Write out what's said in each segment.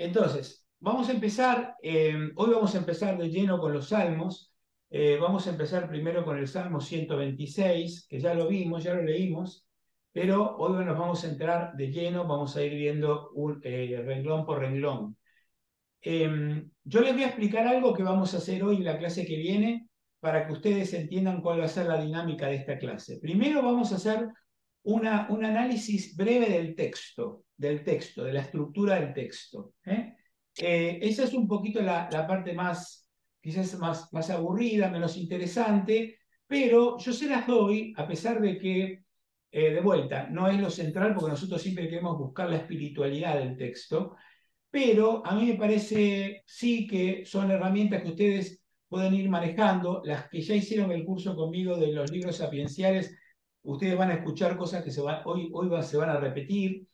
Entonces, vamos a empezar, hoy vamos a empezar de lleno con los salmos. Vamos a empezar primero con el Salmo 126, que ya lo vimos, ya lo leímos, pero hoy nos vamos a entrar de lleno, vamos a ir viendo renglón por renglón. Yo les voy a explicar algo que vamos a hacer hoy en la clase que viene para que ustedes entiendan cuál va a ser la dinámica de esta clase. Primero vamos a hacer un análisis breve del texto, de la estructura del texto. Esa es un poquito la parte más, quizás más aburrida, menos interesante, pero yo se las doy a pesar de que, de vuelta, no es lo central porque nosotros siempre queremos buscar la espiritualidad del texto, pero a mí me parece sí que son herramientas que ustedes pueden ir manejando. Las que ya hicieron el curso conmigo de los libros sapienciales, ustedes van a escuchar cosas que se van a repetir,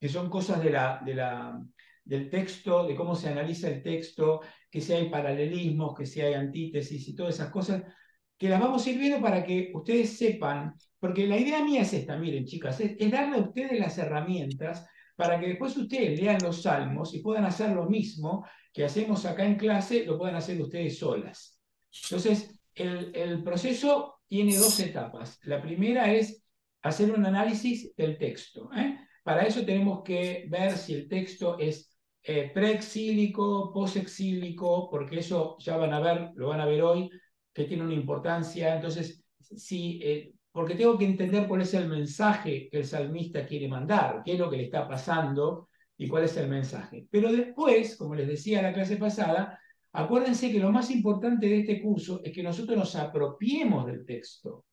que son cosas del texto, de cómo se analiza el texto, que si hay paralelismos, que si hay antítesis y todas esas cosas, que las vamos a ir viendo para que ustedes sepan, porque la idea mía es esta, miren chicas, es darle a ustedes las herramientas para que después ustedes lean los salmos y puedan hacer lo mismo que hacemos acá en clase, lo puedan hacer ustedes solas. Entonces, el proceso tiene dos etapas. La primera es hacer un análisis del texto. Para eso tenemos que ver si el texto es preexílico, posexílico, porque eso ya van a ver, lo van a ver hoy, que tiene una importancia. Entonces, porque tengo que entender cuál es el mensaje que el salmista quiere mandar, qué es lo que le está pasando y cuál es el mensaje. Pero después, como les decía en la clase pasada, acuérdense que lo más importante de este curso es que nosotros nos apropiemos del texto.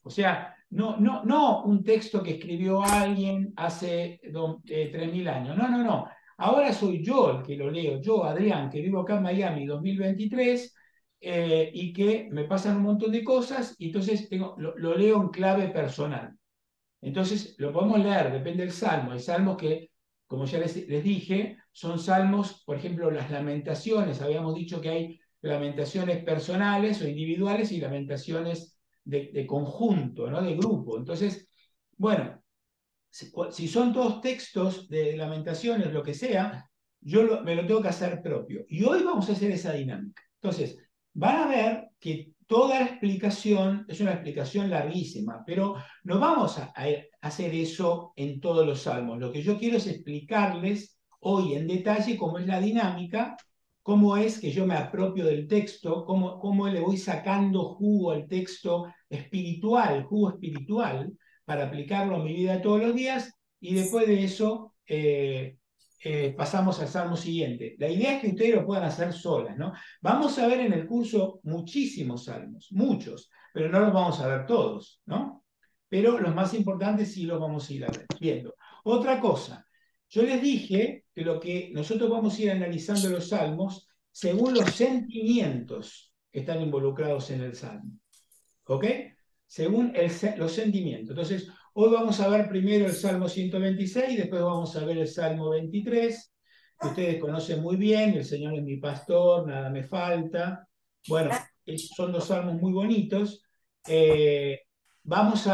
O sea, no un texto que escribió alguien hace 3.000 años. No, no, no. Ahora soy yo el que lo leo. Yo, Adrián, que vivo acá en Miami 2023 y que me pasan un montón de cosas y entonces lo leo en clave personal. Entonces, lo podemos leer, depende del salmo. Hay salmos que, como ya les dije, son salmos, por ejemplo, las lamentaciones. Habíamos dicho que hay lamentaciones personales o individuales y lamentaciones de conjunto, ¿no? De grupo. Entonces, bueno, si son todos textos de lamentaciones, lo que sea, me lo tengo que hacer propio. Y hoy vamos a hacer esa dinámica. Entonces, van a ver que toda la explicación es una explicación larguísima, pero no vamos a hacer eso en todos los salmos. Lo que yo quiero es explicarles hoy en detalle cómo es la dinámica, cómo es que yo me apropio del texto, cómo le voy sacando jugo al texto espiritual, jugo espiritual, para aplicarlo a mi vida todos los días y después de eso pasamos al salmo siguiente. La idea es que ustedes lo puedan hacer solas, ¿no? Vamos a ver en el curso muchísimos salmos, muchos, pero no los vamos a ver todos, ¿no? Pero los más importantes sí los vamos a ir viendo. Otra cosa, yo les dije que lo que nosotros vamos a ir analizando los salmos según los sentimientos que están involucrados en el salmo. ¿Ok? Según los sentimientos. Entonces, hoy vamos a ver primero el Salmo 126, después vamos a ver el Salmo 23, que ustedes conocen muy bien, el Señor es mi pastor, nada me falta. Bueno, son dos salmos muy bonitos. Eh, vamos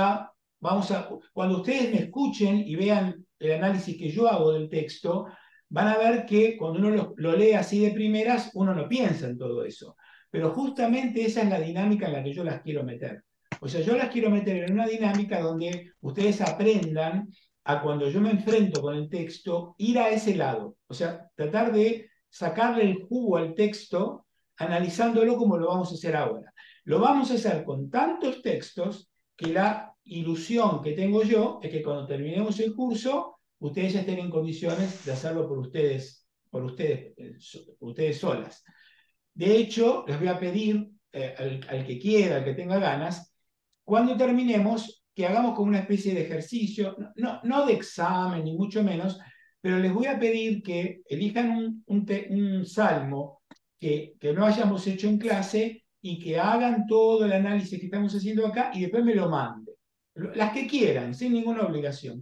cuando ustedes me escuchen y vean el análisis que yo hago del texto, van a ver que cuando uno lo lee así de primeras, uno no piensa en todo eso. Pero justamente esa es la dinámica en la que yo las quiero meter. O sea, yo las quiero meter en una dinámica donde ustedes aprendan a cuando yo me enfrento con el texto, ir a ese lado. O sea, tratar de sacarle el jugo al texto, analizándolo como lo vamos a hacer ahora. Lo vamos a hacer con tantos textos que la ilusión que tengo yo es que cuando terminemos el curso, ustedes ya estén en condiciones de hacerlo por ustedes solas. De hecho, les voy a pedir al que quiera, al que tenga ganas, cuando terminemos, que hagamos como una especie de ejercicio, no de examen, ni mucho menos, pero les voy a pedir que elijan un salmo que no hayamos hecho en clase y que hagan todo el análisis que estamos haciendo acá y después me lo manden. Las que quieran, sin ninguna obligación.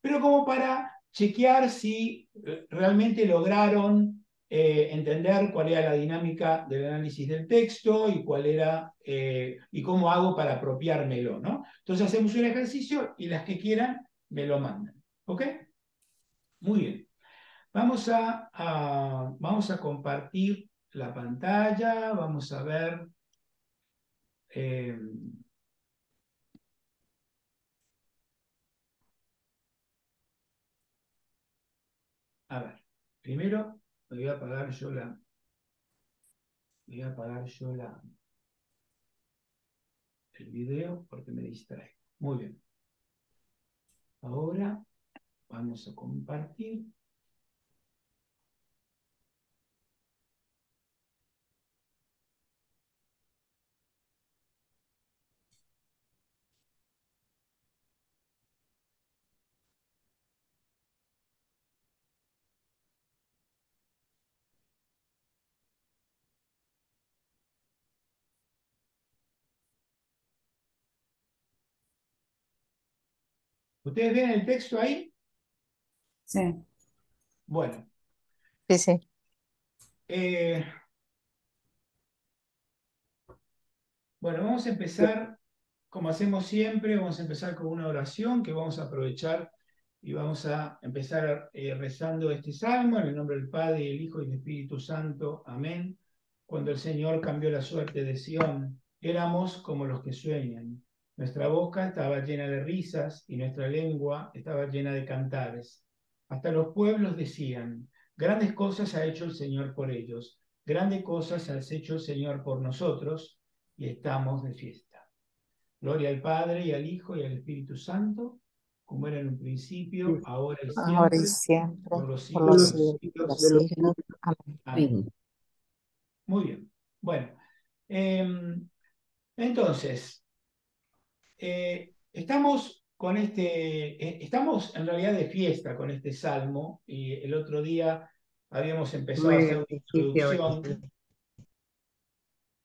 Pero como para chequear si realmente lograron entender cuál era la dinámica del análisis del texto y cuál era y cómo hago para apropiármelo, ¿no? Entonces hacemos un ejercicio y las que quieran me lo mandan, ¿ok? Muy bien. Vamos a compartir la pantalla, vamos a ver. eh, a ver, primero me voy a apagar yo el video porque me distrae. Muy bien. Ahora vamos a compartir. ¿Ustedes ven el texto ahí? Sí. Bueno, Sí, sí. eh, bueno, vamos a empezar, como hacemos siempre, vamos a empezar con una oración que vamos a aprovechar y vamos a empezar rezando este salmo en el nombre del Padre, y el Hijo y el Espíritu Santo. Amén. Cuando el Señor cambió la suerte de Sión, éramos como los que sueñan. Nuestra boca estaba llena de risas y nuestra lengua estaba llena de cantares. Hasta los pueblos decían, grandes cosas ha hecho el Señor por ellos, grandes cosas has hecho el Señor por nosotros, y estamos de fiesta. Gloria al Padre, y al Hijo, y al Espíritu Santo, como era en un principio, ahora y Ahora y siempre, siempre, por los por siglos los de los siglos de los siglos. siglos. Amén. Amén. Muy bien. Bueno, entonces, estamos en realidad de fiesta con este salmo, y el otro día habíamos empezado a hacer una introducción.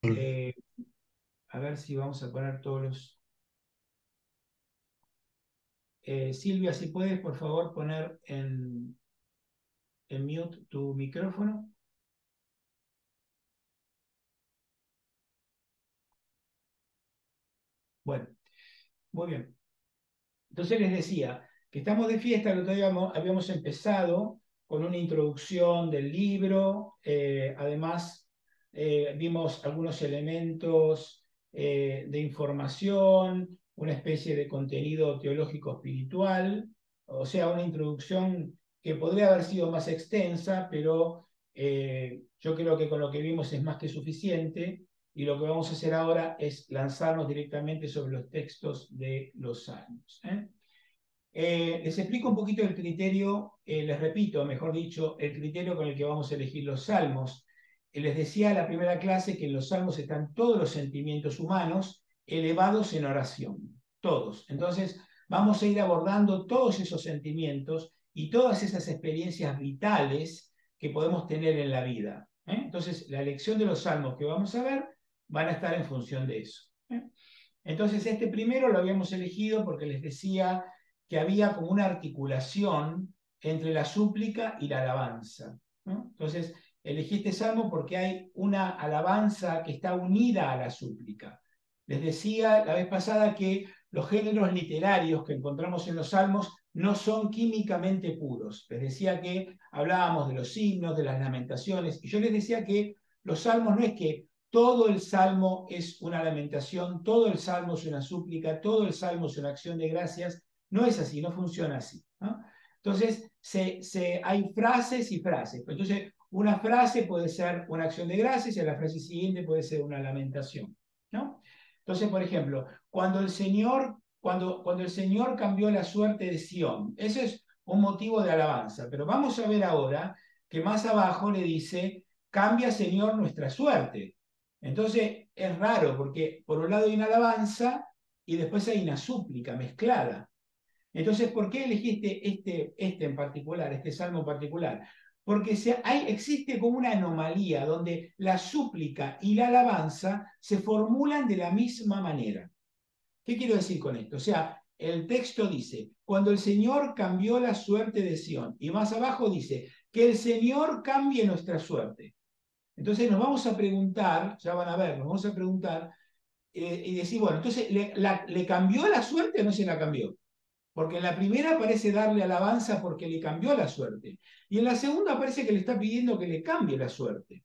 eh, a ver si vamos a poner todos los... Silvia, si puedes, por favor, poner en mute tu micrófono. Bueno, muy bien. Entonces les decía que estamos de fiesta, el otro día habíamos empezado con una introducción del libro, además vimos algunos elementos de información, una especie de contenido teológico espiritual, o sea, una introducción que podría haber sido más extensa, pero yo creo que con lo que vimos es más que suficiente. Y lo que vamos a hacer ahora es lanzarnos directamente sobre los textos de los salmos. Les explico un poquito el criterio, les repito, mejor dicho, el criterio con el que vamos a elegir los salmos. Les decía en la primera clase que en los salmos están todos los sentimientos humanos elevados en oración, todos. Entonces, vamos a ir abordando todos esos sentimientos y todas esas experiencias vitales que podemos tener en la vida. Entonces, la elección de los salmos que vamos a ver van a estar en función de eso. Entonces, este primero lo habíamos elegido porque les decía que había como una articulación entre la súplica y la alabanza, ¿no? Entonces, elegí este salmo porque hay una alabanza que está unida a la súplica. Les decía la vez pasada que los géneros literarios que encontramos en los salmos no son químicamente puros. Les decía que hablábamos de los himnos, de las lamentaciones, y yo les decía que los salmos no es que todo el salmo es una lamentación, todo el salmo es una súplica, todo el salmo es una acción de gracias. No es así, no funciona así, ¿no? Entonces, hay frases y frases. Entonces, una frase puede ser una acción de gracias y la frase siguiente puede ser una lamentación, ¿no? Entonces, por ejemplo, cuando el Señor cambió la suerte de Sión, ese es un motivo de alabanza. Pero vamos a ver ahora que más abajo le dice, cambia, Señor, nuestra suerte. Entonces, es raro porque por un lado hay una alabanza y después hay una súplica mezclada. Entonces, ¿por qué elegiste este en particular, este salmo en particular? Porque existe como una anomalía donde la súplica y la alabanza se formulan de la misma manera. ¿Qué quiero decir con esto? O sea, el texto dice, cuando el Señor cambió la suerte de Sión, y más abajo dice, que el Señor cambie nuestra suerte. Entonces nos vamos a preguntar, ya van a ver, nos vamos a preguntar y decir, bueno, entonces, ¿le cambió la suerte o no se la cambió? Porque en la primera parece darle alabanza porque le cambió la suerte. Y en la segunda parece que le está pidiendo que le cambie la suerte,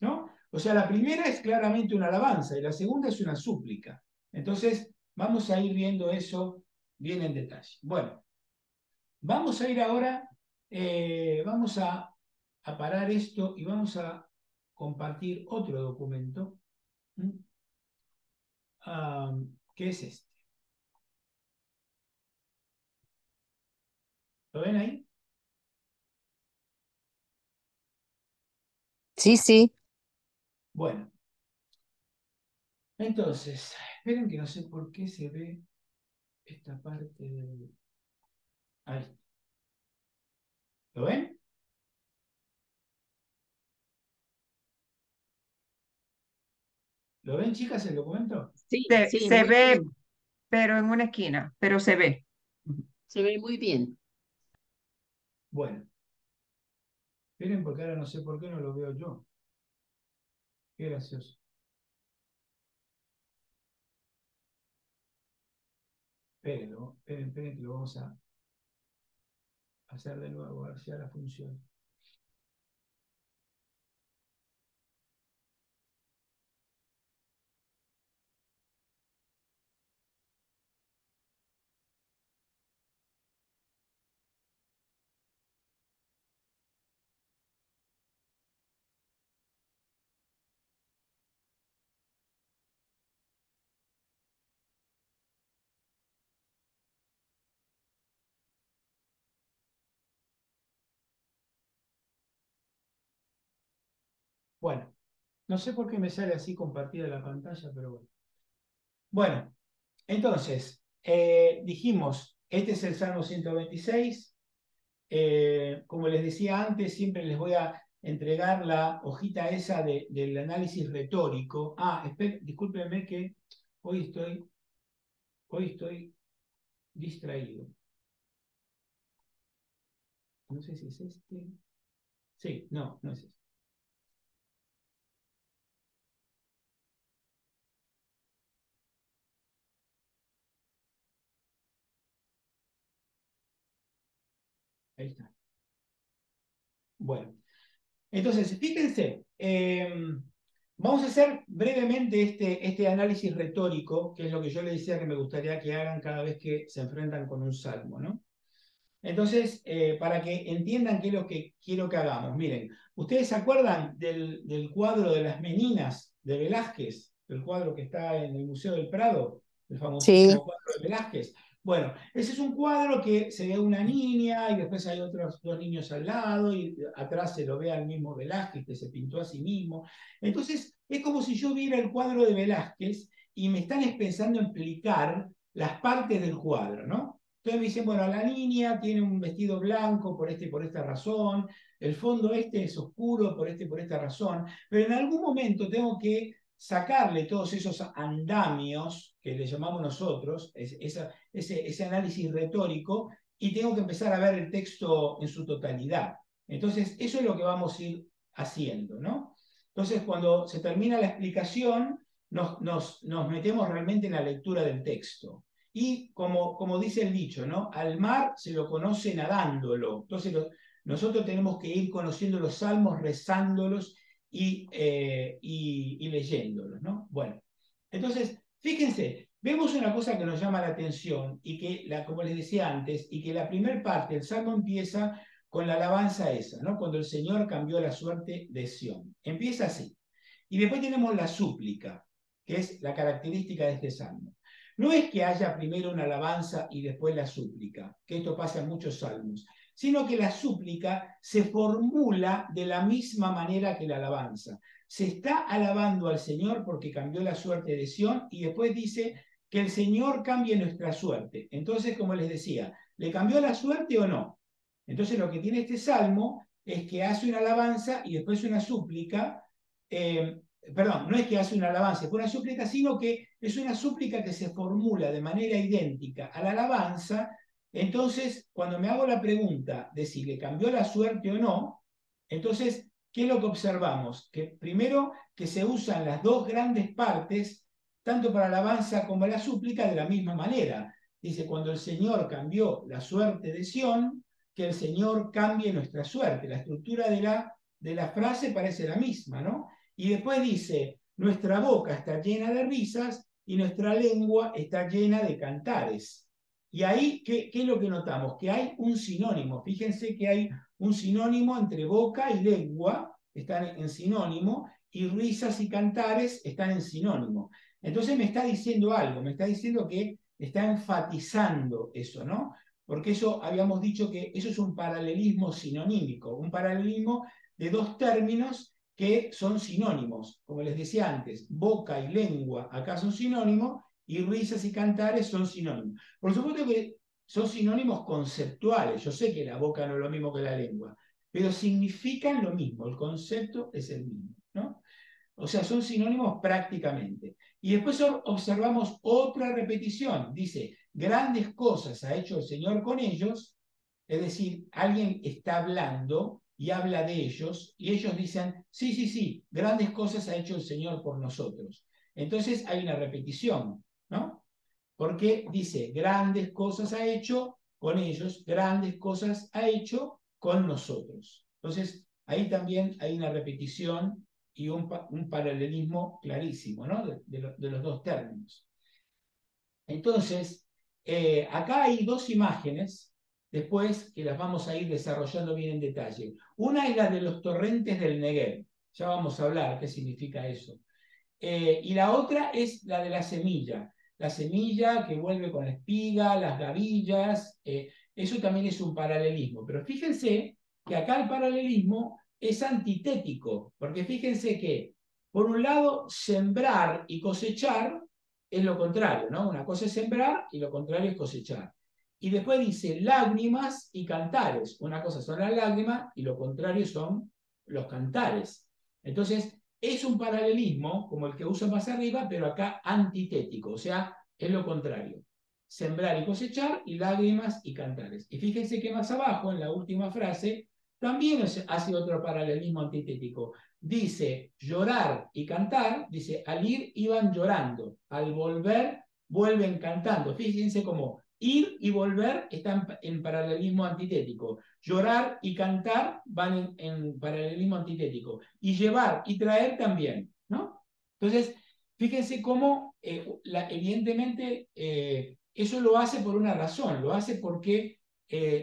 ¿no? O sea, la primera es claramente una alabanza y la segunda es una súplica. Entonces, vamos a ir viendo eso bien en detalle. Bueno, vamos a ir ahora, vamos a parar esto y vamos a compartir otro documento, que es este. ¿Lo ven ahí? Sí, sí. Bueno, entonces, esperen que no sé por qué se ve esta parte del... Ahí. ¿Lo ven? ¿Lo ven, chicas, el documento? Sí, Se, sí, se muy ve, bien. pero en una esquina, pero se ve. Se ve muy bien. Bueno, esperen porque ahora no sé por qué no lo veo yo. Qué gracioso. Esperen que lo vamos a hacer de nuevo, a ver si ahora funciona. Bueno, no sé por qué me sale así compartida la pantalla, pero bueno. Bueno, entonces, dijimos, este es el Salmo 126. Como les decía antes, siempre les voy a entregar la hojita esa del análisis retórico. Discúlpenme que hoy estoy distraído. No sé si es este. Sí, no, no es este. Ahí está. Bueno, entonces, fíjense, vamos a hacer brevemente este análisis retórico, que es lo que yo les decía que me gustaría que hagan cada vez que se enfrentan con un salmo, ¿no? Entonces, para que entiendan qué es lo que quiero que hagamos, miren, ¿ustedes se acuerdan del cuadro de las Meninas de Velázquez? El cuadro que está en el Museo del Prado, el Sí. famosísimo cuadro de Velázquez. Bueno, ese es un cuadro que se ve una niña y después hay otros dos niños al lado y atrás se lo ve al mismo Velázquez que se pintó a sí mismo. Entonces, es como si yo viera el cuadro de Velázquez y me están pensando en explicar las partes del cuadro, ¿no? Entonces me dicen, bueno, la niña tiene un vestido blanco por por esta razón, el fondo este es oscuro por esta razón, pero en algún momento tengo que sacarle todos esos andamios que le llamamos nosotros, ese análisis retórico, y tengo que empezar a ver el texto en su totalidad. Entonces, eso es lo que vamos a ir haciendo, ¿no? Entonces, cuando se termina la explicación, nos metemos realmente en la lectura del texto. Y como dice el dicho, ¿no? Al mar se lo conoce nadándolo. Entonces nosotros tenemos que ir conociendo los salmos, rezándolos y leyéndolos, ¿no? Bueno, entonces, fíjense, vemos una cosa que nos llama la atención y que, como les decía antes, y que la primera parte del salmo empieza con la alabanza esa, ¿no? Cuando el Señor cambió la suerte de Sión. Empieza así. Y después tenemos la súplica, que es la característica de este salmo. No es que haya primero una alabanza y después la súplica, que esto pasa en muchos salmos, sino que la súplica se formula de la misma manera que la alabanza. Se está alabando al Señor porque cambió la suerte de Sión y después dice que el Señor cambie nuestra suerte. Entonces, como les decía, ¿le cambió la suerte o no? Entonces, lo que tiene este salmo es que hace una alabanza y después una súplica. Perdón, no es que hace una alabanza, es una súplica, sino que es una súplica que se formula de manera idéntica a la alabanza. Entonces, cuando me hago la pregunta de si le cambió la suerte o no, entonces, ¿qué es lo que observamos? Que primero que se usan las dos grandes partes, tanto para la alabanza como la súplica, de la misma manera. Dice, cuando el Señor cambió la suerte de Sión, que el Señor cambie nuestra suerte. La estructura de la frase parece la misma, ¿no? Y después dice, nuestra boca está llena de risas y nuestra lengua está llena de cantares. Y ahí, ¿qué es lo que notamos? Que hay un sinónimo. Fíjense que hay un sinónimo entre boca y lengua, están en sinónimo, y risas y cantares están en sinónimo. Entonces me está diciendo algo, me está diciendo que está enfatizando eso, ¿no? Porque eso habíamos dicho que eso es un paralelismo sinonímico, un paralelismo de dos términos que son sinónimos. Como les decía antes, boca y lengua acá son sinónimos y risas y cantares son sinónimos. Por supuesto que son sinónimos conceptuales. Yo sé que la boca no es lo mismo que la lengua, pero significan lo mismo, el concepto es el mismo, ¿no? O sea, son sinónimos prácticamente. Y después observamos otra repetición. Dice, grandes cosas ha hecho el Señor con ellos, es decir, alguien está hablando y habla de ellos, y ellos dicen, sí, sí, sí, grandes cosas ha hecho el Señor por nosotros. Entonces hay una repetición, ¿no? Porque dice, grandes cosas ha hecho con ellos, grandes cosas ha hecho con nosotros. Entonces, ahí también hay una repetición y un paralelismo clarísimo, ¿no? De los dos términos. Entonces, acá hay dos imágenes, después que las vamos a ir desarrollando bien en detalle. Una es la de los torrentes del Negev, ya vamos a hablar qué significa eso. Y la otra es la de la semilla que vuelve con espiga, las gavillas, eso también es un paralelismo. Pero fíjense que acá el paralelismo es antitético, porque fíjense que, por un lado, sembrar y cosechar es lo contrario, ¿no? Una cosa es sembrar y lo contrario es cosechar. Y después dice lágrimas y cantares. Una cosa son las lágrimas y lo contrario son los cantares. Entonces, es un paralelismo como el que uso más arriba, pero acá antitético, o sea, es lo contrario. Sembrar y cosechar y lágrimas y cantares. Y fíjense que más abajo, en la última frase, también hace otro paralelismo antitético. Dice llorar y cantar, dice al ir iban llorando, al volver vuelven cantando. Fíjense cómo ir y volver están en paralelismo antitético. Llorar y cantar van en paralelismo antitético. Y llevar y traer también, ¿no? Entonces, fíjense cómo, evidentemente, eso lo hace por una razón, lo hace porque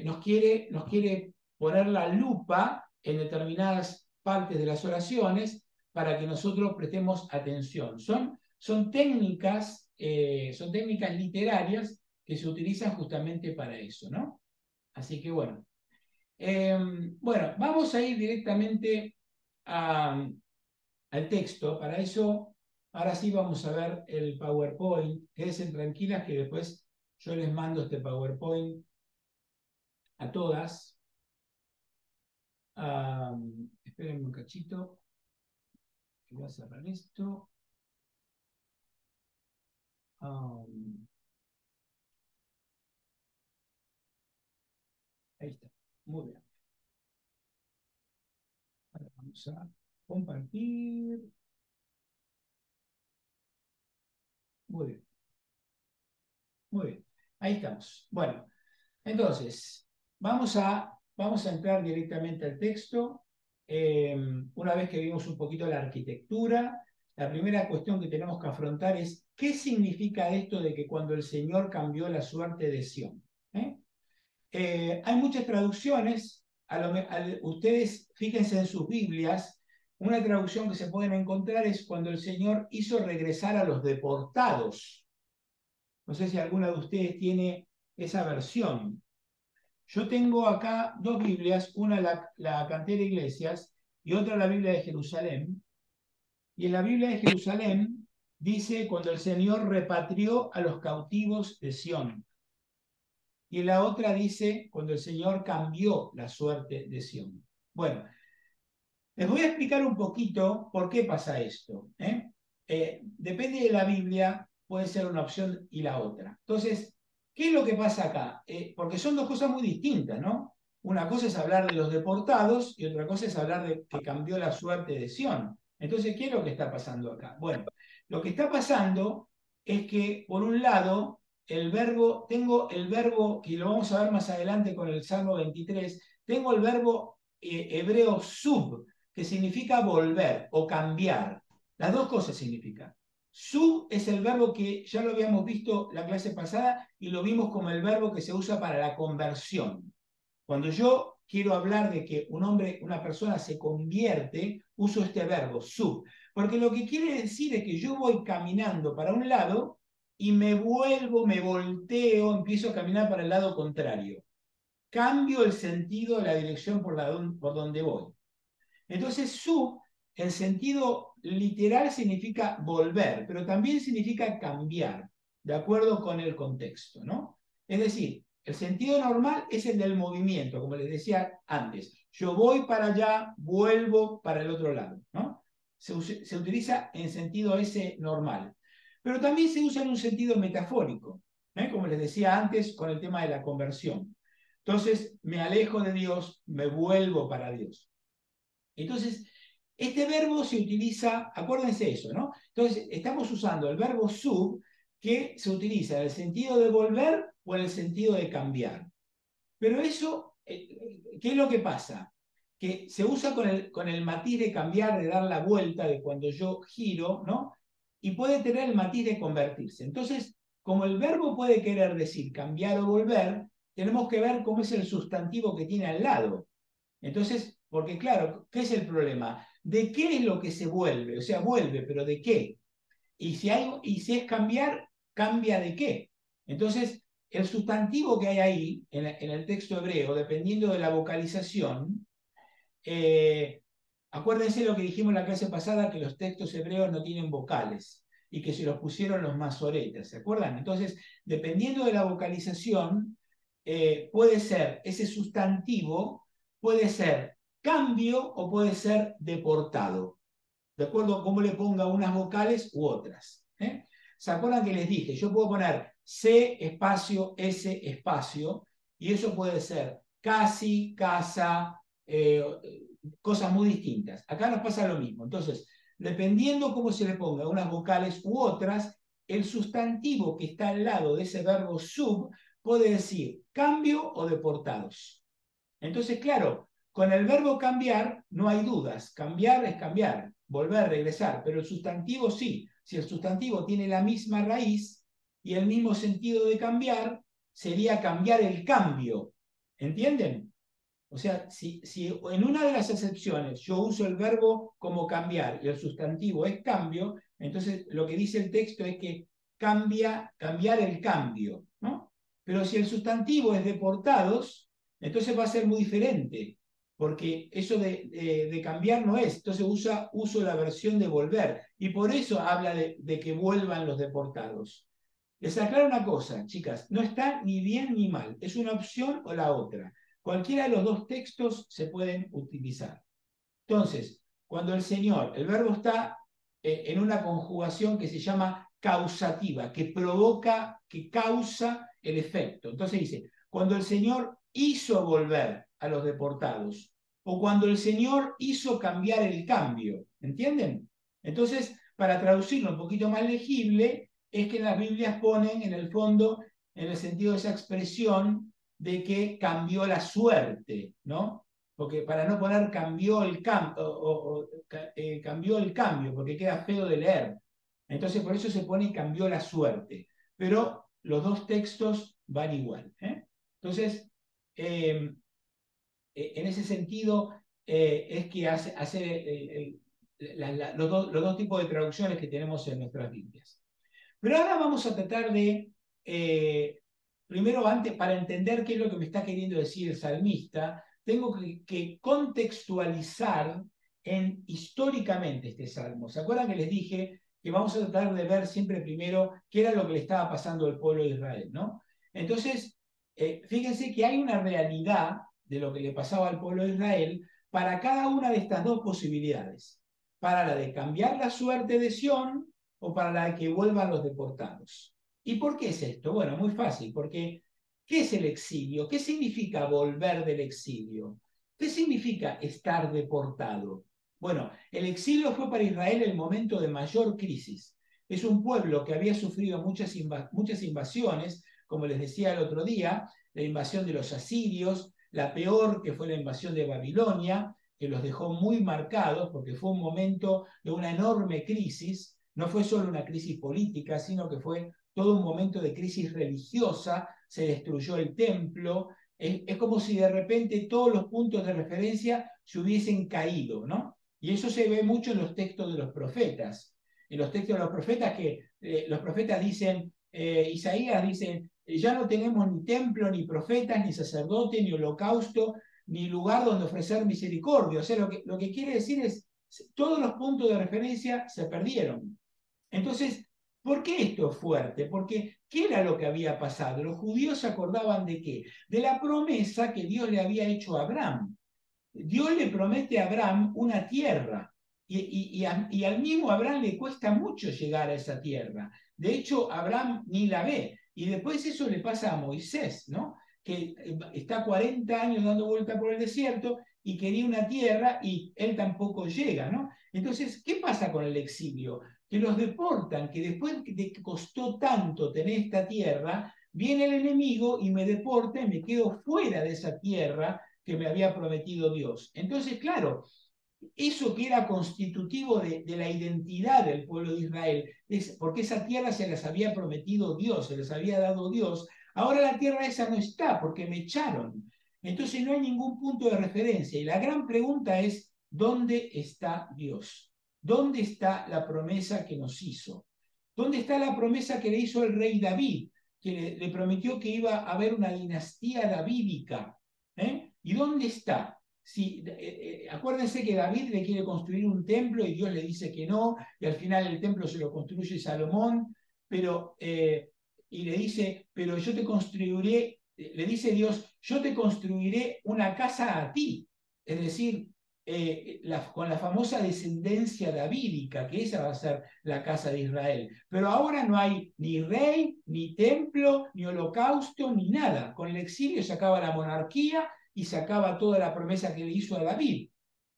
nos quiere poner la lupa en determinadas partes de las oraciones para que nosotros prestemos atención. Son técnicas literarias que se utilizan justamente para eso, ¿no? Así que bueno. Bueno, vamos a ir directamente al texto. Para eso, ahora sí vamos a ver el PowerPoint. Quédense tranquilas que después yo les mando este PowerPoint a todas. Esperen un cachito. Voy a cerrar esto. Ahí está. Muy bien. Ahora vamos a compartir. Muy bien. Muy bien. Ahí estamos. Bueno, entonces, vamos a entrar directamente al texto. Una vez que vimos un poquito la arquitectura, la primera cuestión que tenemos que afrontar es ¿qué significa esto de que cuando el Señor cambió la suerte de Sión? Hay muchas traducciones, ustedes fíjense en sus Biblias, una traducción que se pueden encontrar es cuando el Señor hizo regresar a los deportados. No sé si alguna de ustedes tiene esa versión. Yo tengo acá dos Biblias, una la Cantera Iglesias y otra la Biblia de Jerusalén. Y en la Biblia de Jerusalén dice cuando el Señor repatrió a los cautivos de Sión. Y en la otra dice cuando el Señor cambió la suerte de Sión. Bueno, les voy a explicar un poquito por qué pasa esto. Depende de la Biblia, puede ser una opción y la otra. Entonces, ¿qué es lo que pasa acá? Porque son dos cosas muy distintas, ¿no? Una cosa es hablar de los deportados y otra cosa es hablar de que cambió la suerte de Sión. Entonces, ¿qué es lo que está pasando acá? Bueno, lo que está pasando es que, por un lado, tengo el verbo, que lo vamos a ver más adelante con el Salmo 23, tengo el verbo hebreo sub, que significa volver o cambiar. Las dos cosas significan. Sub es el verbo que ya lo habíamos visto la clase pasada y lo vimos como el verbo que se usa para la conversión. Cuando yo quiero hablar de que una persona se convierte, uso este verbo, sub, porque lo que quiere decir es que yo voy caminando para un lado y me volteo, empiezo a caminar para el lado contrario. Cambio el sentido de la dirección por donde voy. Entonces, sub, en sentido literal, significa volver, pero también significa cambiar, de acuerdo con el contexto, ¿no? Es decir, el sentido normal es el del movimiento, como les decía antes. Yo voy para allá, vuelvo para el otro lado, ¿no? Se utiliza en sentido ese normal. Pero también se usa en un sentido metafórico, como les decía antes con el tema de la conversión. Entonces, me alejo de Dios, me vuelvo para Dios. Entonces, este verbo se utiliza, acuérdense eso, ¿no? Entonces, estamos usando el verbo sub, que se utiliza en el sentido de volver o en el sentido de cambiar. Pero eso, ¿qué es lo que pasa? Que se usa con el matiz de cambiar, de dar la vuelta, de cuando yo giro, ¿no? Y puede tener el matiz de convertirse. Entonces, como el verbo puede querer decir cambiar o volver, tenemos que ver cómo es el sustantivo que tiene al lado. Entonces, porque claro, ¿qué es el problema? ¿De qué es lo que se vuelve? O sea, vuelve, pero ¿de qué? Y si es cambiar, ¿cambia de qué? Entonces, el sustantivo que hay ahí, en el texto hebreo, dependiendo de la vocalización, acuérdense lo que dijimos en la clase pasada, que los textos hebreos no tienen vocales y que se los pusieron los masoretas, ¿se acuerdan? Entonces, dependiendo de la vocalización, puede ser ese sustantivo, puede ser cambio o puede ser deportado, de acuerdo a cómo le ponga unas vocales u otras. ¿Se acuerdan que les dije? Yo puedo poner C espacio, S espacio, y eso puede ser casi, casa, cosas muy distintas. Acá nos pasa lo mismo. Entonces, dependiendo cómo se le ponga unas vocales u otras, el sustantivo que está al lado de ese verbo sub puede decir cambio o deportados. Entonces, claro, con el verbo cambiar no hay dudas. Cambiar es cambiar, volver, regresar, pero el sustantivo sí. Si el sustantivo tiene la misma raíz y el mismo sentido de cambiar, sería cambiar el cambio. ¿Entienden? O sea, si en una de las acepciones yo uso el verbo como cambiar y el sustantivo es cambio, entonces lo que dice el texto es que cambiar el cambio, ¿no? Pero si el sustantivo es deportados, entonces va a ser muy diferente, porque eso de cambiar no es, entonces uso la versión de volver, y por eso habla de que vuelvan los deportados. Les aclaro una cosa, chicas, no está ni bien ni mal, es una opción o la otra. Cualquiera de los dos textos se pueden utilizar. Entonces, cuando el verbo está en una conjugación que se llama causativa, que provoca, que causa el efecto. Entonces dice, cuando el Señor hizo volver a los deportados, o cuando el Señor hizo cambiar el cambio, ¿entienden? Entonces, para traducirlo un poquito más legible, es que en las Biblias ponen, en el fondo, en el sentido de esa expresión, de que cambió la suerte, ¿no? Porque para no poner cambió el cambio, porque queda feo de leer. Entonces por eso se pone cambió la suerte. Pero los dos textos van igual. Entonces, en ese sentido, es que hace los dos tipos de traducciones que tenemos en nuestras Biblias. Pero ahora vamos a tratar de, primero antes, para entender qué es lo que me está queriendo decir el salmista, tengo que contextualizar históricamente este salmo. ¿Se acuerdan que les dije que vamos a tratar de ver siempre primero qué era lo que le estaba pasando al pueblo de Israel, ¿no? Entonces, fíjense que hay una realidad de lo que le pasaba al pueblo de Israel para cada una de estas dos posibilidades. Para la de cambiar la suerte de Sión o para la de que vuelvan los deportados. ¿Y por qué es esto? Bueno, muy fácil, porque ¿qué es el exilio? ¿Qué significa volver del exilio? ¿Qué significa estar deportado? Bueno, el exilio fue para Israel el momento de mayor crisis. Es un pueblo que había sufrido muchas invasiones, como les decía el otro día, la invasión de los asirios, la peor que fue la invasión de Babilonia, que los dejó muy marcados porque fue un momento de una enorme crisis. No fue solo una crisis política, sino que fue todo un momento de crisis religiosa. Se destruyó el templo. Es como si de repente todos los puntos de referencia se hubiesen caído, ¿no? Y eso se ve mucho en los textos de los profetas. En los textos de los profetas, que los profetas dicen, Isaías dice, ya no tenemos ni templo, ni profetas, ni sacerdote, ni holocausto, ni lugar donde ofrecer misericordia. O sea, lo que quiere decir es, todos los puntos de referencia se perdieron. Entonces, ¿por qué esto es fuerte? Porque, ¿qué era lo que había pasado? Los judíos se acordaban de qué? De la promesa que Dios le había hecho a Abraham. Dios le promete a Abraham una tierra. Y al mismo Abraham le cuesta mucho llegar a esa tierra. De hecho, Abraham ni la ve. Y después eso le pasa a Moisés, ¿no? Que está 40 años dando vuelta por el desierto y quería una tierra y él tampoco llega, ¿no? Entonces, ¿qué pasa con el exilio? Que los deportan, que después de que costó tanto tener esta tierra, viene el enemigo y me deporta y me quedo fuera de esa tierra que me había prometido Dios. Entonces, claro, eso que era constitutivo de la identidad del pueblo de Israel, porque esa tierra se les había prometido Dios, se les había dado Dios, ahora la tierra esa no está porque me echaron. Entonces no hay ningún punto de referencia. Y la gran pregunta es, ¿dónde está Dios? ¿Dónde está la promesa que nos hizo? ¿Dónde está la promesa que le hizo el rey David? Que le prometió que iba a haber una dinastía davídica. ¿Y dónde está? Si, acuérdense que David le quiere construir un templo y Dios le dice que no, y al final el templo se lo construye Salomón, pero, y le dice, pero yo te construiré, le dice Dios, yo te construiré una casa a ti, es decir, con la famosa descendencia davídica, que esa va a ser la casa de Israel. Pero ahora no hay ni rey, ni templo, ni holocausto, ni nada. Con el exilio se acaba la monarquía y se acaba toda la promesa que le hizo a David.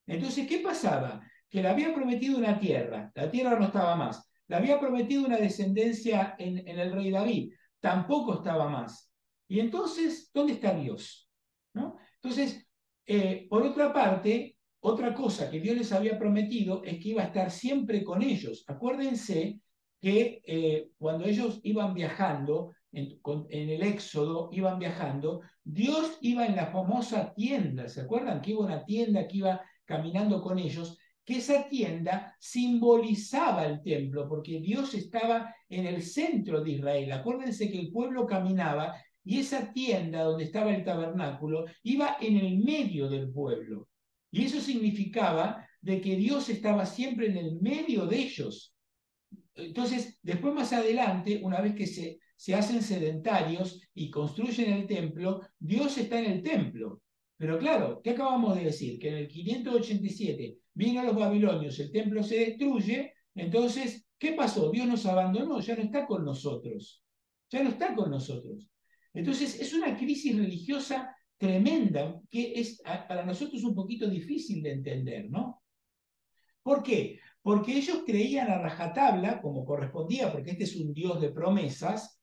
Entonces, ¿qué pasaba? Que le había prometido una tierra, la tierra no estaba más. Le había prometido una descendencia en el rey David, tampoco estaba más. Y entonces, ¿dónde está Dios? ¿No? Entonces, por otra parte, otra cosa que Dios les había prometido es que iba a estar siempre con ellos. Acuérdense que cuando ellos iban viajando, en el Éxodo, iban viajando, Dios iba en la famosa tienda, ¿se acuerdan? Que iba una tienda que iba caminando con ellos, que esa tienda simbolizaba el templo, porque Dios estaba en el centro de Israel. Acuérdense que el pueblo caminaba y esa tienda donde estaba el tabernáculo iba en el medio del pueblo. Y eso significaba de que Dios estaba siempre en el medio de ellos. Entonces, después más adelante, una vez que se hacen sedentarios y construyen el templo, Dios está en el templo. Pero claro, ¿qué acabamos de decir? Que en el 587 vino los babilonios, el templo se destruye, entonces, ¿qué pasó? Dios nos abandonó, ya no está con nosotros. Ya no está con nosotros. Entonces, es una crisis religiosa tremenda que es para nosotros un poquito difícil de entender, ¿no? ¿Por qué? Porque ellos creían a rajatabla, como correspondía, porque este es un Dios de promesas,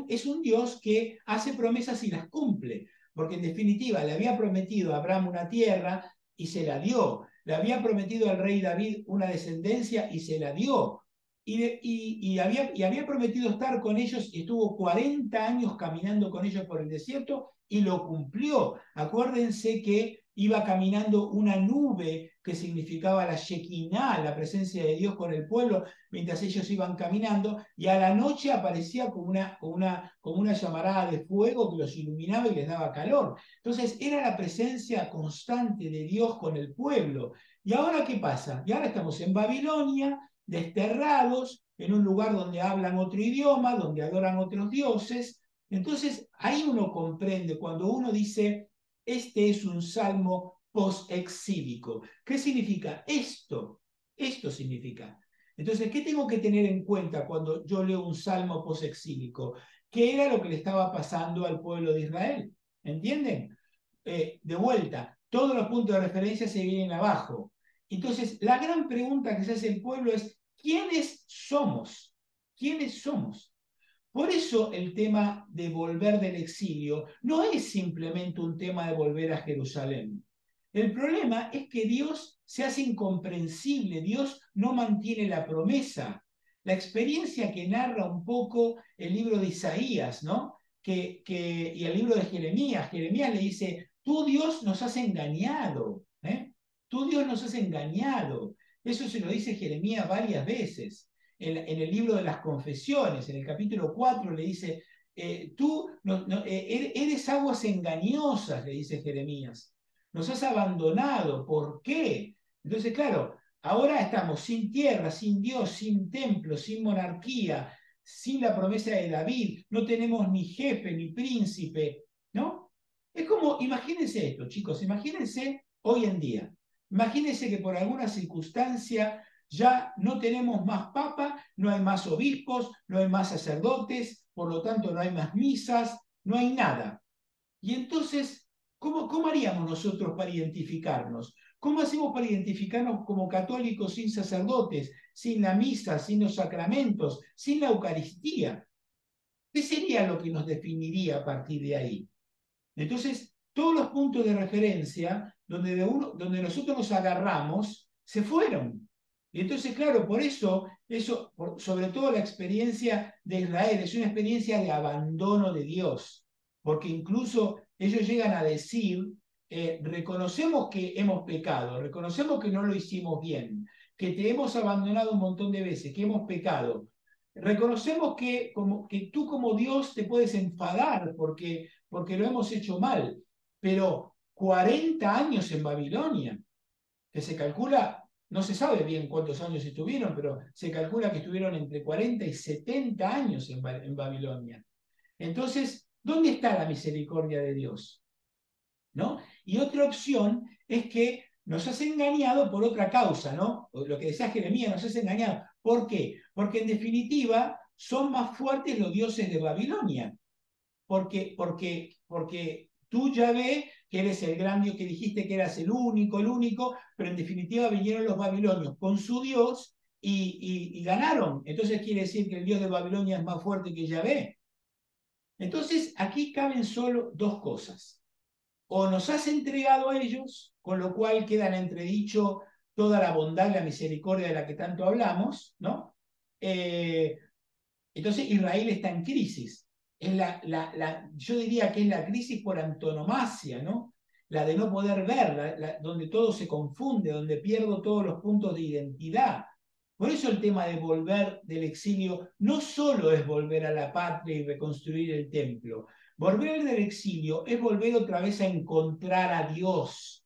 es un Dios que hace promesas y las cumple, porque en definitiva le había prometido a Abraham una tierra y se la dio, le había prometido al rey David una descendencia y se la dio, y había prometido estar con ellos y estuvo 40 años caminando con ellos por el desierto y lo cumplió. Acuérdense que iba caminando una nube que significaba la Shekinah, la presencia de Dios con el pueblo, mientras ellos iban caminando, y a la noche aparecía como una llamarada de fuego que los iluminaba y les daba calor. Entonces era la presencia constante de Dios con el pueblo. ¿Y ahora qué pasa? Y ahora estamos en Babilonia, desterrados, en un lugar donde hablan otro idioma, donde adoran otros dioses. Entonces ahí uno comprende, cuando uno dice, este es un salmo post-exílico. ¿Qué significa esto? Esto significa. Entonces, ¿qué tengo que tener en cuenta cuando yo leo un salmo post-exílico? ¿Qué era lo que le estaba pasando al pueblo de Israel? ¿Entienden? De vuelta, todos los puntos de referencia se vienen abajo. Entonces, la gran pregunta que se hace el pueblo es, ¿quiénes somos? quiénes somos. Por eso el tema de volver del exilio no es simplemente un tema de volver a Jerusalén. El problema es que Dios se hace incomprensible, Dios no mantiene la promesa. La experiencia que narra un poco el libro de Isaías, ¿no? Y el libro de Jeremías. Jeremías le dice, tú Dios nos has engañado, ¿eh? Tú Dios nos has engañado. Eso se lo dice Jeremías varias veces. En el libro de las confesiones, en el capítulo 4, le dice, tú eres aguas engañosas, le dice Jeremías. Nos has abandonado, ¿por qué? Entonces, claro, ahora estamos sin tierra, sin Dios, sin templo, sin monarquía, sin la promesa de David, no tenemos ni jefe ni príncipe, ¿no? Es como, imagínense esto, chicos, imagínense hoy en día. Imagínense que por alguna circunstancia ya no tenemos más papa, no hay más obispos, no hay más sacerdotes, por lo tanto no hay más misas, no hay nada. Y entonces, ¿cómo haríamos nosotros para identificarnos? ¿Cómo hacemos para identificarnos como católicos sin sacerdotes, sin la misa, sin los sacramentos, sin la Eucaristía? ¿Qué sería lo que nos definiría a partir de ahí? Entonces, todos los puntos de referencia donde nosotros nos agarramos se fueron. Y entonces, claro, por eso, sobre todo la experiencia de Israel, es una experiencia de abandono de Dios, porque incluso ellos llegan a decir, reconocemos que hemos pecado, reconocemos que no lo hicimos bien, que te hemos abandonado un montón de veces, que hemos pecado. Reconocemos que tú como Dios te puedes enfadar porque lo hemos hecho mal, pero 40 años en Babilonia, que se calcula, no se sabe bien cuántos años estuvieron, pero se calcula que estuvieron entre 40 y 70 años en Babilonia. Entonces, ¿dónde está la misericordia de Dios? ¿No? Y otra opción es que nos has engañado por otra causa, ¿no? Lo que decía Jeremías, nos has engañado. ¿Por qué? Porque en definitiva son más fuertes los dioses de Babilonia. Porque tú ya ves que eres el gran Dios, que dijiste que eras el único, pero en definitiva vinieron los babilonios con su Dios y ganaron. Entonces quiere decir que el Dios de Babilonia es más fuerte que Yahvé. Entonces aquí caben solo dos cosas. O nos has entregado a ellos, con lo cual queda en entredicho toda la bondad y la misericordia de la que tanto hablamos, ¿no? Entonces Israel está en crisis. Es yo diría que es la crisis por antonomasia, ¿no? La de no poder ver, donde todo se confunde, donde pierdo todos los puntos de identidad. Por eso el tema de volver del exilio no solo es volver a la patria y reconstruir el templo. Volver del exilio es volver otra vez a encontrar a Dios,